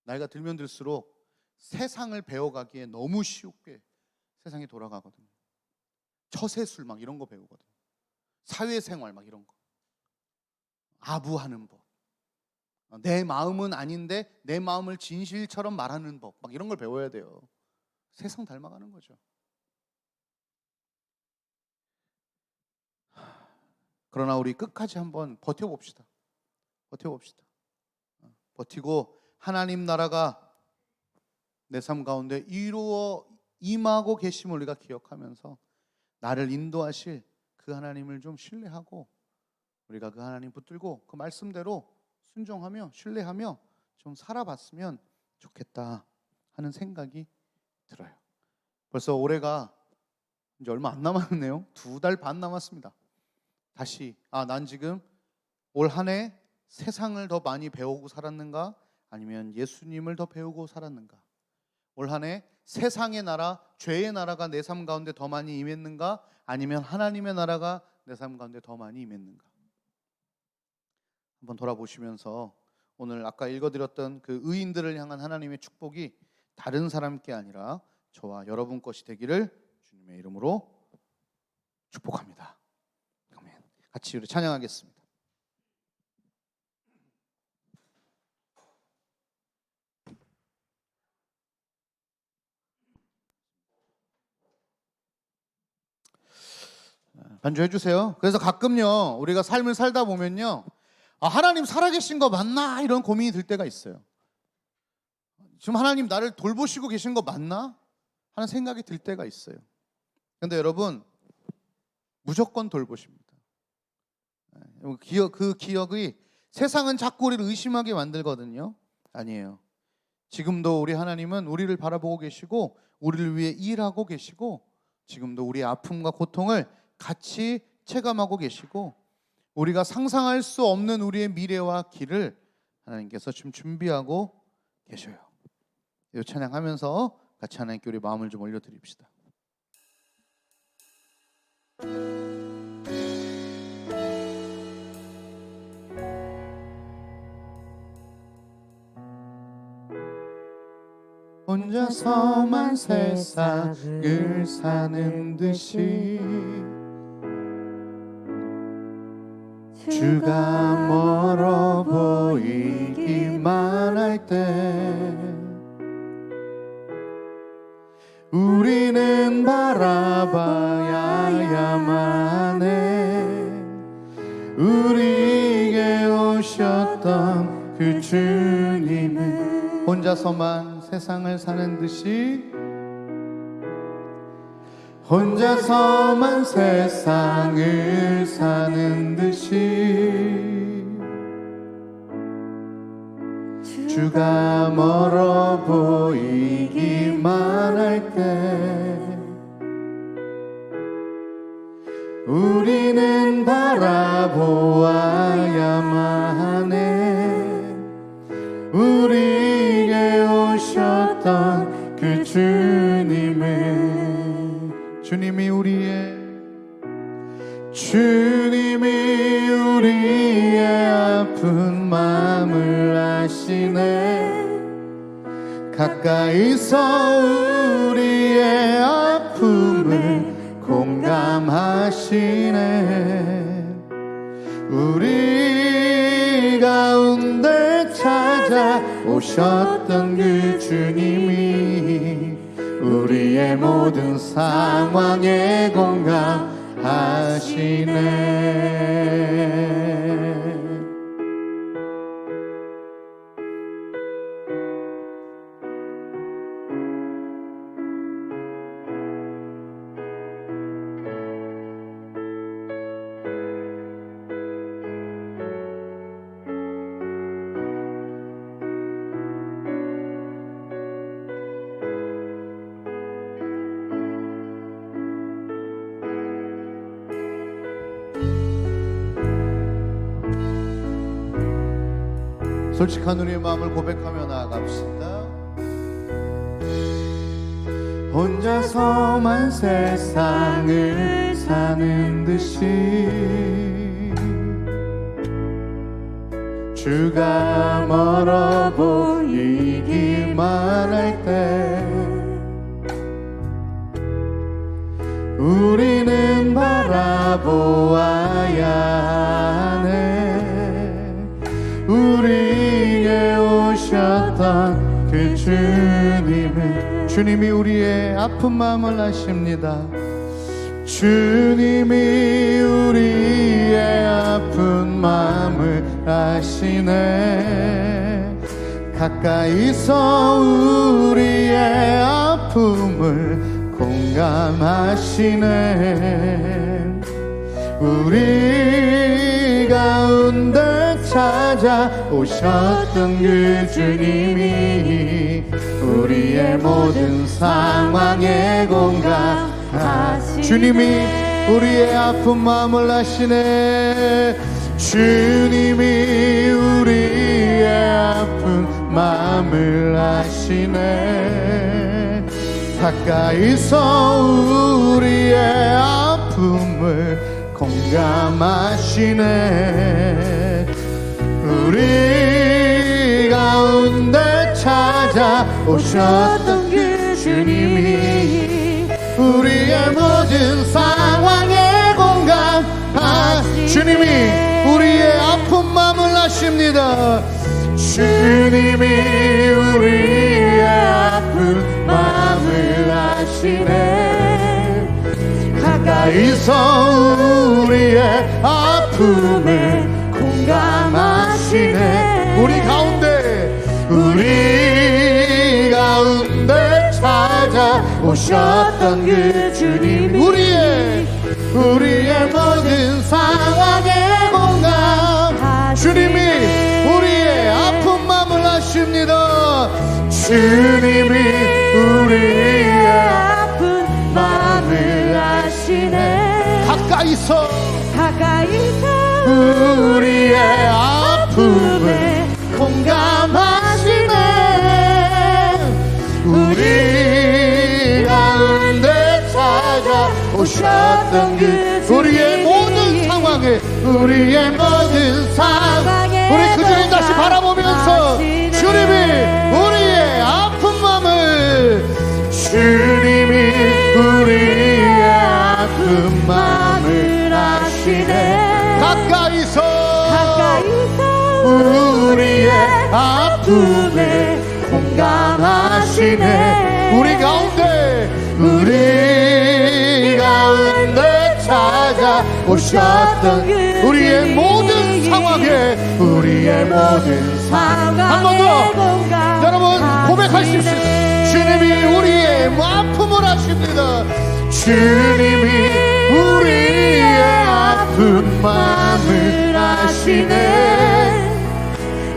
나이가 들면 들수록 세상을 배워가기에 너무 쉽게 세상이 돌아가거든요. 처세술 막 이런 거 배우거든요. 사회생활 막 이런 거. 아부하는 법. 내 마음은 아닌데 내 마음을 진실처럼 말하는 법. 막 이런 걸 배워야 돼요. 세상 닮아가는 거죠. 그러나 우리 끝까지 한번 버텨봅시다. 버텨봅시다. 버티고 하나님 나라가 내 삶 가운데 이루어 임하고 계심을 우리가 기억하면서 나를 인도하실 그 하나님을 좀 신뢰하고 우리가 그 하나님 붙들고 그 말씀대로 순종하며 신뢰하며 좀 살아봤으면 좋겠다 하는 생각이 들어요. 벌써 올해가 이제 얼마 안 남았네요. 2달 반 남았습니다. 다시 난 지금 올 한 해 세상을 더 많이 배우고 살았는가 아니면 예수님을 더 배우고 살았는가. 올 한 해 세상의 나라, 죄의 나라가 내 삶 가운데 더 많이 임했는가? 아니면 하나님의 나라가 내 삶 가운데 더 많이 임했는가? 한번 돌아보시면서 오늘 아까 읽어드렸던 그 의인들을 향한 하나님의 축복이 다른 사람께 아니라 저와 여러분 것이 되기를 주님의 이름으로 축복합니다. 아멘. 같이 우리 찬양하겠습니다. 반주해 주세요. 그래서 가끔요 우리가 삶을 살다 보면요 하나님 살아계신 거 맞나? 이런 고민이 들 때가 있어요. 지금 하나님 나를 돌보시고 계신 거 맞나? 하는 생각이 들 때가 있어요. 그런데 여러분 무조건 돌보십니다. 그 기억이 세상은 자꾸 우리를 의심하게 만들거든요. 아니에요. 지금도 우리 하나님은 우리를 바라보고 계시고 우리를 위해 일하고 계시고 지금도 우리의 아픔과 고통을 같이 체감하고 계시고 우리가 상상할 수 없는 우리의 미래와 길을 하나님께서 지금 준비하고 계셔요. 이 찬양하면서 같이 하나님께 우리 마음을 좀 올려드립시다. 혼자서만 세상을 사는 듯이 주가 멀어 보이기만 할 때 우리는 바라봐야만 해. 우리에게 오셨던 그 주님은 혼자서만 세상을 사는 듯이 혼자서만 세상을 사는 듯이 주가 멀어 보이기만 할 때 우리는 바라보아야만 해. 우리에게 오셨던 그 주님이 우리의 아픈 마음을 아시네. 가까이서 우리의 아픔을 공감하시네. 우리 가운데 찾아오셨던 그 주님이 우리의 모든 상황에 공감하시네. 솔직한 우리의 마음을 고백하며 나아갑시다. 혼자서만 세상을 사는 듯이 주가 멀어 보이기만 할 때 우리는 바라보아야 해. 우리에게 오셨던 그 주님이 우리의 아픈 마음을 아십니다. 주님이 우리의 아픈 마음을 아시네. 가까이서 우리의 아픔을 공감하시네. 우리 가운데 찾아오셨던 그 주님이 우리의 모든 상황에 공감하시네. 주님이 우리의 아픈 마음을 아시네. 주님이 우리의 아픈 마음을 아시네. 가까이서 우리의 아픔을 공감하시네. 우리 가운데 찾아오셨던 그 주님이 우리의 모든 상황에 공감하시네. 주님이 우리의 아픈 마음을 아십니다. 주님이 우리의 아픈 마음을 아시네. 가까이서 우리의 아픔에 공감하시네. 우리 가운데 찾아오셨던 그 주님, 우리의 모든 상황에 공감. 주님이 우리의 아픈 마음을 아십니다. 주님이 우리의 아픈 마음을 아시네. 가까이서 우리의 아픔에 공감하시네. 우리 가운데 찾아오셨던 그 우리의 모든 상황에 우리 그 주님 다시 바라보면서 주님이 우리의 아픈 마음을 아시네. 가까이서 우리의 아픔에 공감하시네. 우리 가운데 찾아오셨던 우리의 모든 상황에 한 번 더 여러분 고백하십시오. 주님이 우리의 아픔을 아십니다. 주님이 우리의 아픈 마음을 아시네.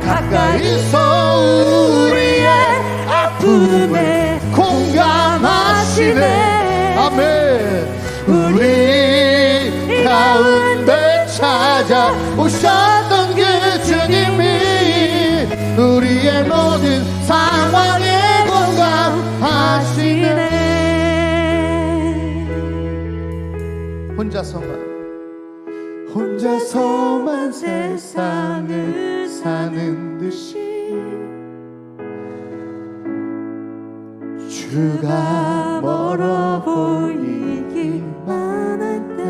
가까이서 우리의 아픔에 공감하시네. 아멘. 우리 가운데 찾아오셨던 그 주님이 우리의 모든 상황에 공감하시네. 혼자서만 세상을 사는 듯이 주가 멀어 보이기만 할 때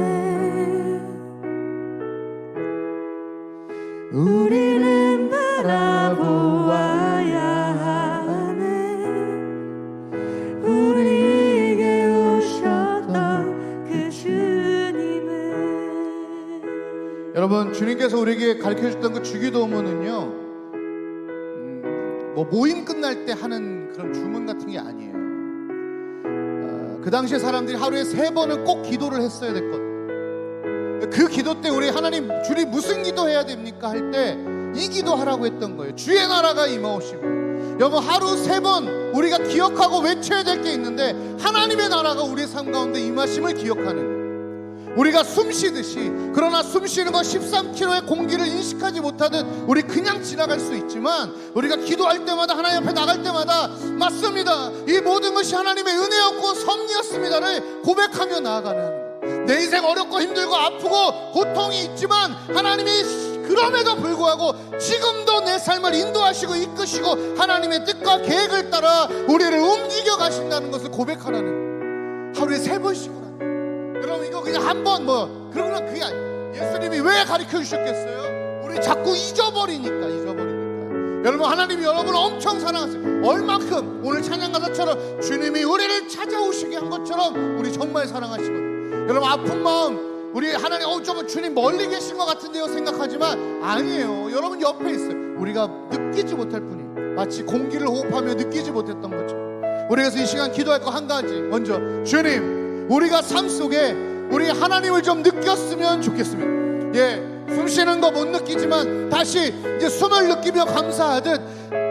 우리는 바라보아야 하네. 우리에게 오셨던 그 주님을. 여러분, 주님께서 우리에게 가르쳐주셨던 그 주기도문은요, 뭐 모임 끝날 때 하는 그런 주문 같은 게 아니에요. 그 당시에 사람들이 하루에 3번은 꼭 기도를 했어야 됐거든요. 그 기도 때 우리 하나님, 주님 무슨 기도해야 됩니까? 할 때 이 기도하라고 했던 거예요. 주의 나라가 임하오시고. 여러분, 하루 3번 우리가 기억하고 외쳐야 될 게 있는데 하나님의 나라가 우리의 삶 가운데 임하심을 기억하는 거예요. 우리가 숨 쉬듯이, 그러나 숨 쉬는 건 13km의 공기를 인식하지 못하듯 우리 그냥 지나갈 수 있지만, 우리가 기도할 때마다, 하나님 앞에 나갈 때마다 맞습니다, 이 모든 것이 하나님의 은혜였고 섭리였습니다를 고백하며 나아가는 거예요. 내 인생 어렵고 힘들고 아프고 고통이 있지만 하나님이 그럼에도 불구하고 지금도 내 삶을 인도하시고 이끄시고 하나님의 뜻과 계획을 따라 우리를 움직여 가신다는 것을 고백하라는 거예요. 하루에 3번씩 여러분, 이거 그냥 한 번 그러면 그게 예수님이 왜 가르쳐 주셨겠어요? 우리 자꾸 잊어버리니까. 여러분, 하나님이 여러분을 엄청 사랑하세요. 얼만큼 오늘 찬양 가사처럼 주님이 우리를 찾아오시게 한 것처럼 우리 정말 사랑하시거든요. 여러분, 아픈 마음, 우리 하나님 좀 주님 멀리 계신 것 같은데요 생각하지만 아니에요. 여러분 옆에 있어요. 우리가 느끼지 못할 뿐이에요. 마치 공기를 호흡하며 느끼지 못했던 것처럼. 우리 그래서 이 시간 기도할 거 한 가지. 먼저, 주님, 우리가 삶 속에 우리 하나님을 좀 느꼈으면 좋겠습니다. 숨 쉬는 거 못 느끼지만 다시 이제 숨을 느끼며 감사하듯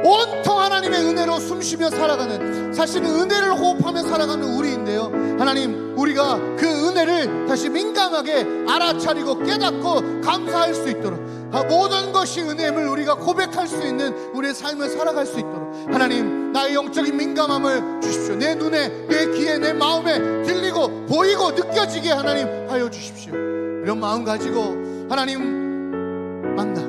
온통 하나님의 은혜로 숨 쉬며 살아가는, 사실은 은혜를 호흡하며 살아가는 우리인데요, 하나님, 우리가 그 은혜를 다시 민감하게 알아차리고 깨닫고 감사할 수 있도록 모든 것이 은혜임을 우리가 고백할 수 있는 우리의 삶을 살아갈 수 있도록 하나님, 나의 영적인 민감함을 주십시오. 내 눈에, 내 귀에, 내 마음에 들리고 보이고 느껴지게 하나님 하여 주십시오. 이런 마음 가지고 하나님 만나,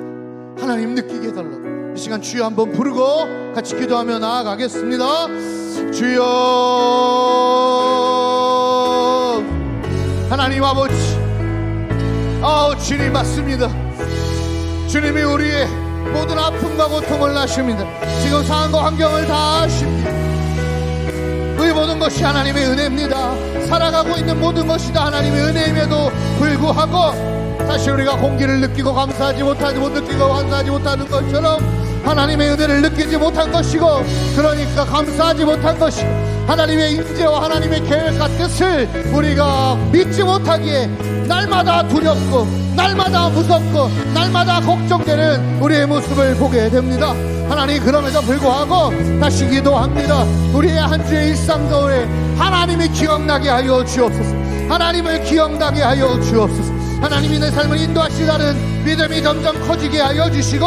하나님 느끼게 해달라고 이 시간 주여 한번 부르고 같이 기도하며 나아가겠습니다. 주여, 하나님 아버지, 주님 맞습니다. 주님이 우리의 모든 아픔과 고통을 아십니다. 지금 상황과 환경을 다 아십니다. 그 모든 것이 하나님의 은혜입니다. 살아가고 있는 모든 것이 다 하나님의 은혜임에도 불구하고 사실 우리가 공기를 느끼고 감사하지 못하지 못 느끼고 감사하지 못하는 것처럼 하나님의 은혜를 느끼지 못한 것이고, 그러니까 감사하지 못한 것이고, 하나님의 인재와 하나님의 계획과 뜻을 우리가 믿지 못하기에 날마다 두렵고 날마다 무섭고 날마다 걱정되는 우리의 모습을 보게 됩니다. 하나님, 그럼에도 불구하고 다시 기도합니다. 우리의 한 주의 일상 가운데 하나님이 기억나게 하여 주옵소서. 하나님을 기억나게 하여 주옵소서. 하나님이 내 삶을 인도하시다는 믿음이 점점 커지게 하여 주시고,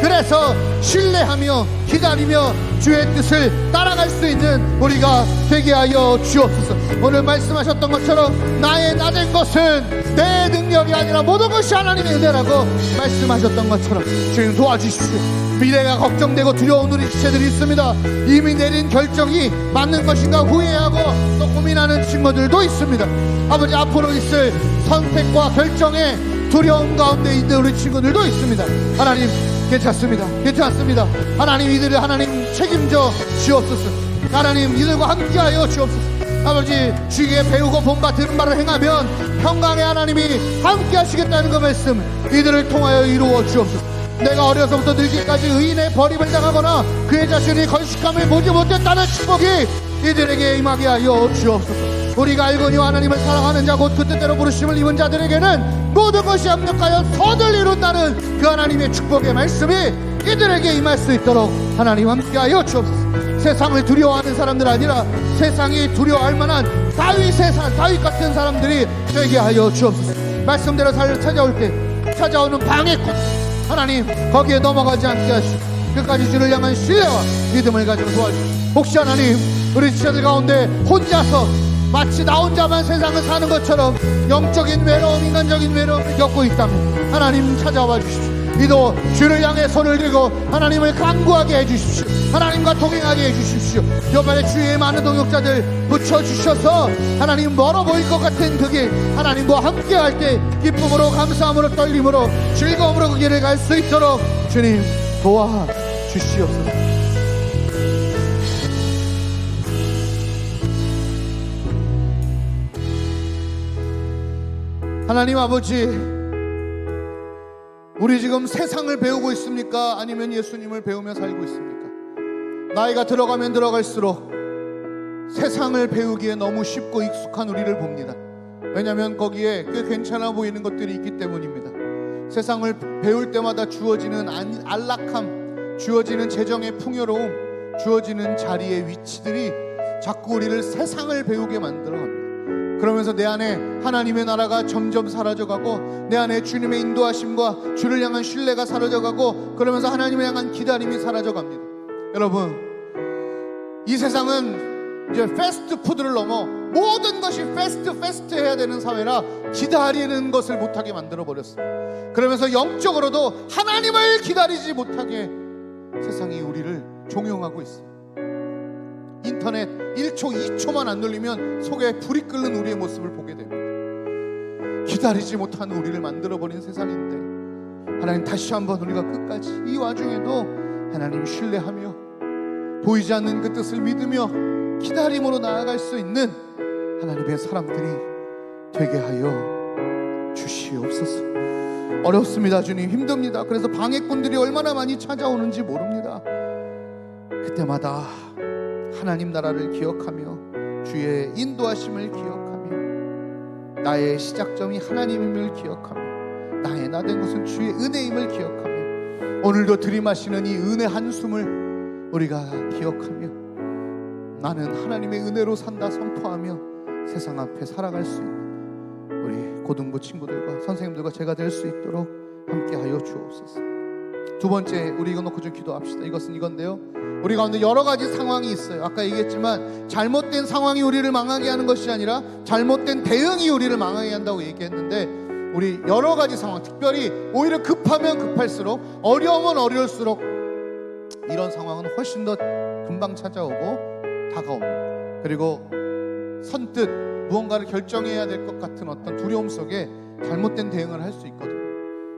그래서 신뢰하며 기다리며 주의 뜻을 따라갈 수 있는 우리가 되게 하여 주옵소서. 오늘 말씀하셨던 것처럼 나의 나된 것은 내 능력이 아니라 모든 것이 하나님의 은혜라고 말씀하셨던 것처럼 주님 도와주십시오. 미래가 걱정되고 두려운 우리 지체들이 있습니다. 이미 내린 결정이 맞는 것인가 후회하고 또 고민하는 친구들도 있습니다. 아버지, 앞으로 있을 선택과 결정에 두려움 가운데 있는 우리 친구들도 있습니다. 하나님, 괜찮습니다. 괜찮습니다. 하나님, 이들을 하나님 책임져 주옵소서. 하나님, 이들과 함께하여 주옵소서. 아버지, 주에게 배우고 본바 들은 바를 행하면 평강의 하나님이 함께 하시겠다는 그 말씀 이들을 통하여 이루어 주옵소서. 내가 어려서부터 늙기까지 의인의 버림을 당하거나 그의 자신이 건식함을 보지 못했다는 축복이 이들에게 임하게 하여 주옵소서. 우리가 알거니와 하나님을 사랑하는 자 곧 그 뜻대로 부르심을 입은 자들에게는 모든 것이 합력하여 선을 이룬다는 그 하나님의 축복의 말씀이 이들에게 임할 수 있도록 하나님 함께하여 주옵소서. 세상을 두려워하는 사람들 아니라 세상이 두려워할 만한 다윗 같은 사람들이 되게 하여 주옵소서. 말씀대로 찾아올 때 찾아오는 방해꾼 하나님, 거기에 넘어가지 않게 하시고 끝까지 주를 향한 신뢰와 믿음을 가지고 도와주시고, 혹시 하나님 우리 지체들 가운데 혼자서 마치 나 혼자만 세상을 사는 것처럼 영적인 외로움, 인간적인 외로움을 겪고 있다면 하나님 찾아와 주십시오. 이도 주를 향해 손을 들고 하나님을 간구하게 해주십시오. 하나님과 동행하게 해주십시오. 요번에 주위에 많은 동역자들 붙여주셔서 하나님 멀어 보일 것 같은 그 길, 하나님과 함께할 때 기쁨으로, 감사함으로, 떨림으로, 즐거움으로 그 길을 갈 수 있도록 주님 도와주시옵소서. 하나님 아버지, 우리 지금 세상을 배우고 있습니까? 아니면 예수님을 배우며 살고 있습니까? 나이가 들어가면 들어갈수록 세상을 배우기에 너무 쉽고 익숙한 우리를 봅니다. 왜냐하면 거기에 꽤 괜찮아 보이는 것들이 있기 때문입니다. 세상을 배울 때마다 주어지는 안락함, 주어지는 재정의 풍요로움, 주어지는 자리의 위치들이 자꾸 우리를 세상을 배우게 만들어갑니다. 그러면서 내 안에 하나님의 나라가 점점 사라져가고, 내 안에 주님의 인도하심과 주를 향한 신뢰가 사라져가고, 그러면서 하나님을 향한 기다림이 사라져갑니다. 여러분, 이 세상은 이제 패스트푸드를 넘어 모든 것이 패스트 해야 되는 사회라 기다리는 것을 못하게 만들어버렸습니다. 그러면서 영적으로도 하나님을 기다리지 못하게 세상이 우리를 종용하고 있습니다. 인터넷 1초 2초만 안 눌리면 속에 불이 끓는 우리의 모습을 보게 됩니다. 기다리지 못하는 우리를 만들어버린 세상인데, 하나님 다시 한번 우리가 끝까지 이 와중에도 하나님 신뢰하며 보이지 않는 그 뜻을 믿으며 기다림으로 나아갈 수 있는 하나님의 사람들이 되게 하여 주시옵소서. 어렵습니다 주님, 힘듭니다. 그래서 방해꾼들이 얼마나 많이 찾아오는지 모릅니다. 그때마다 하나님 나라를 기억하며 주의 인도하심을 기억하며 나의 시작점이 하나님임을 기억하며 나의 나된 것은 주의 은혜임을 기억하며 오늘도 들이마시는 이 은혜 한숨을 우리가 기억하며 나는 하나님의 은혜로 산다 선포하며 세상 앞에 살아갈 수 있는 우리 고등부 친구들과 선생님들과 제가 될 수 있도록 함께하여 주옵소서. 두 번째, 우리 이거 놓고 좀 기도합시다. 이것은 이건데요, 우리 가운데 여러 가지 상황이 있어요. 아까 얘기했지만 잘못된 상황이 우리를 망하게 하는 것이 아니라 잘못된 대응이 우리를 망하게 한다고 얘기했는데, 우리 여러 가지 상황, 특별히 오히려 급하면 급할수록, 어려우면 어려울수록 이런 상황은 훨씬 더 금방 찾아오고 다가옵니다. 그리고 선뜻 무언가를 결정해야 될 것 같은 어떤 두려움 속에 잘못된 대응을 할 수 있거든요.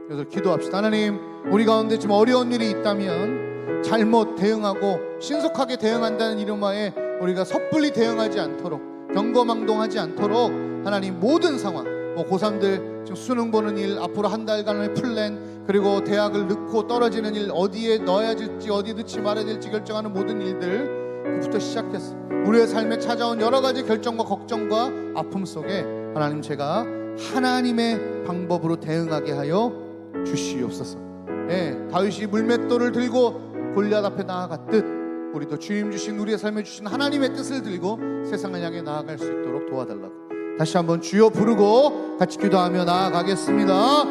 그래서 기도합시다. 하나님, 우리 가운데 지금 어려운 일이 있다면 잘못 대응하고 신속하게 대응한다는 이름하에 우리가 섣불리 대응하지 않도록, 경거망동하지 않도록 하나님, 모든 상황, 고3들 지금 수능 보는 일, 앞으로 한 달간의 플랜, 그리고 대학을 넣고 떨어지는 일, 어디에 넣어야 될지, 어디 넣지 말아야 될지 결정하는 모든 일들, 그부터 시작해서 우리의 삶에 찾아온 여러 가지 결정과 걱정과 아픔 속에 하나님, 제가 하나님의 방법으로 대응하게 하여 주시옵소서. 다윗이 물맷돌을 들고 골리앗 앞에 나아갔듯 우리도 주님 주신, 우리의 삶에 주신 하나님의 뜻을 들고 세상을 향해 나아갈 수 있도록 도와달라고 다시 한번 주여 부르고 같이 기도하며 나아가겠습니다.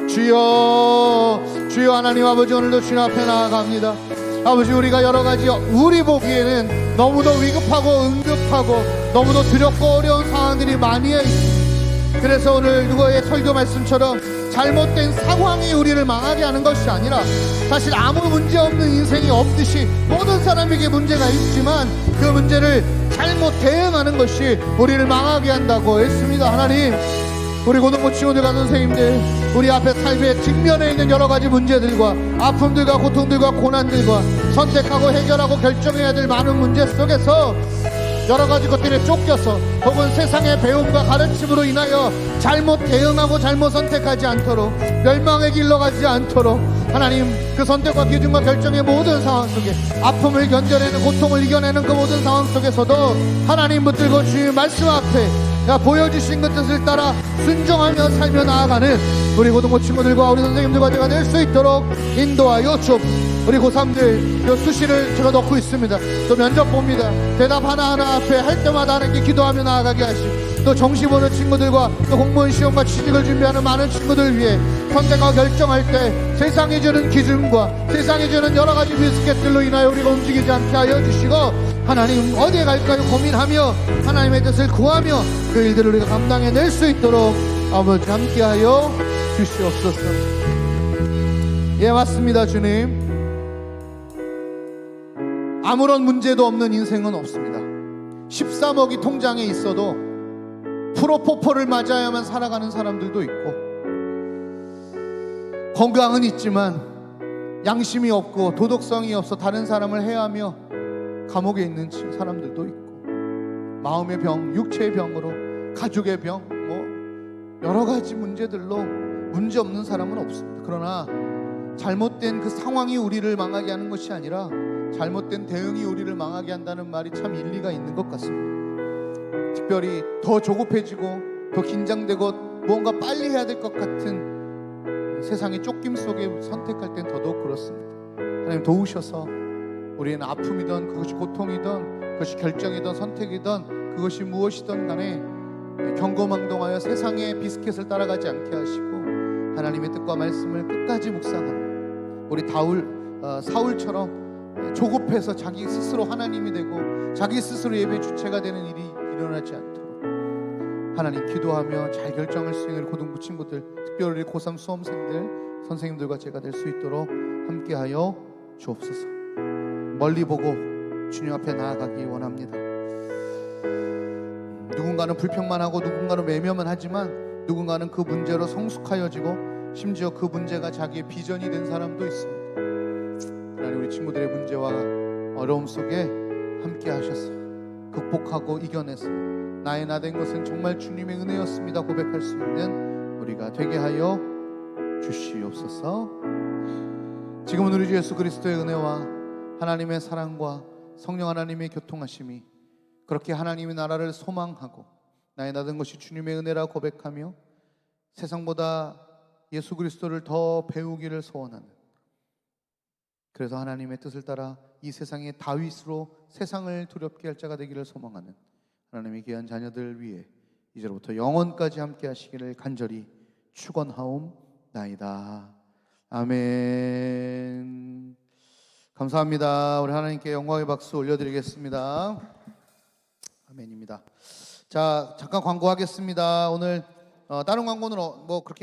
주여, 주여. 하나님 아버지, 오늘도 주님 앞에 나아갑니다. 아버지, 우리가 여러 가지 우리 보기에는 너무도 위급하고 응급하고 너무도 두렵고 어려운 상황들이 많이 있습니다. 그래서 오늘 누구의 설교 말씀처럼 잘못된 상황이 우리를 망하게 하는 것이 아니라, 사실 아무 문제 없는 인생이 없듯이 모든 사람에게 문제가 있지만 그 문제를 잘못 대응하는 것이 우리를 망하게 한다고 했습니다. 하나님, 우리 고등부 친구들과 선생님들, 우리 앞에 삶에 직면해 있는 여러 가지 문제들과 아픔들과 고통들과 고난들과 선택하고 해결하고 결정해야 될 많은 문제 속에서 여러 가지 것들에 쫓겨서 혹은 세상의 배움과 가르침으로 인하여 잘못 대응하고 잘못 선택하지 않도록, 멸망의 길로 가지 않도록 하나님, 그 선택과 기준과 결정의 모든 상황 속에 아픔을 견뎌내는, 고통을 이겨내는 그 모든 상황 속에서도 하나님 붙들고 주의 말씀 앞에 보여주신 그 뜻을 따라 순종하며 살며 나아가는 우리 고등부 친구들과 우리 선생님들과 제가 될 수 있도록 인도하여 주옵소서. 우리 고3들 수시를 제가 넣고 있습니다. 또 면접 봅니다. 대답 하나하나 앞에 할 때마다 하나님께 기도하며 나아가게 하시고, 또 정시 보는 친구들과 또 공무원 시험과 취직을 준비하는 많은 친구들 위해 선택과 결정할 때 세상이 주는 기준과 세상이 주는 여러 가지 비스켓들로 인하여 우리가 움직이지 않게 하여 주시고, 하나님 어디에 갈까요 고민하며 하나님의 뜻을 구하며 그 일들을 우리가 감당해낼 수 있도록 아버지 함께하여 주시옵소서. 예, 맞습니다. 주님, 아무런 문제도 없는 인생은 없습니다. 13억이 통장에 있어도 프로포폴을 맞아야만 살아가는 사람들도 있고, 건강은 있지만 양심이 없고 도덕성이 없어 다른 사람을 해하며 감옥에 있는 사람들도 있고, 마음의 병, 육체의 병으로, 가족의 병, 여러 가지 문제들로 문제 없는 사람은 없습니다. 그러나 잘못된 그 상황이 우리를 망하게 하는 것이 아니라 잘못된 대응이 우리를 망하게 한다는 말이 참 일리가 있는 것 같습니다. 특별히 더 조급해지고 더 긴장되고 무언가 빨리 해야 될 것 같은 세상의 쫓김 속에 선택할 땐 더더욱 그렇습니다. 하나님 도우셔서 우리는 아픔이든 그것이 고통이든 그것이 결정이든 선택이든 그것이 무엇이든 간에 경거망동하여 세상의 비스켓을 따라가지 않게 하시고 하나님의 뜻과 말씀을 끝까지 묵상하는 우리 사울처럼 조급해서 자기 스스로 하나님이 되고 자기 스스로 예배 주체가 되는 일이 일어나지 않도록 하나님 기도하며 잘 결정할 수 있는 고등부 친구들, 특별히 고3 수험생들, 선생님들과 제가 될 수 있도록 함께하여 주옵소서. 멀리 보고 주님 앞에 나아가기 원합니다. 누군가는 불평만 하고 누군가는 외면만 하지만 누군가는 그 문제로 성숙하여지고 심지어 그 문제가 자기의 비전이 된 사람도 있습니다. 하나님, 우리 친구들의 문제와 어려움 속에 함께 하셔서 극복하고 이겨내서 나의 나 된 것은 정말 주님의 은혜였습니다 고백할 수 있는 우리가 되게 하여 주시옵소서. 지금은 우리 주 예수 그리스도의 은혜와 하나님의 사랑과 성령 하나님의 교통하심이 그렇게 하나님의 나라를 소망하고 나의 나 된 것이 주님의 은혜라 고백하며 세상보다 예수 그리스도를 더 배우기를 소원하는, 그래서 하나님의 뜻을 따라 이 세상의 다윗으로 세상을 두렵게 할 자가 되기를 소망하는 하나님의 귀한 자녀들 위해 이제로부터 영원까지 함께 하시기를 간절히 축원하옵나이다. 아멘. 감사합니다. 우리 하나님께 영광의 박수 올려드리겠습니다. 아멘입니다. 자, 잠깐 광고하겠습니다. 오늘 다른 광고는 뭐 그렇게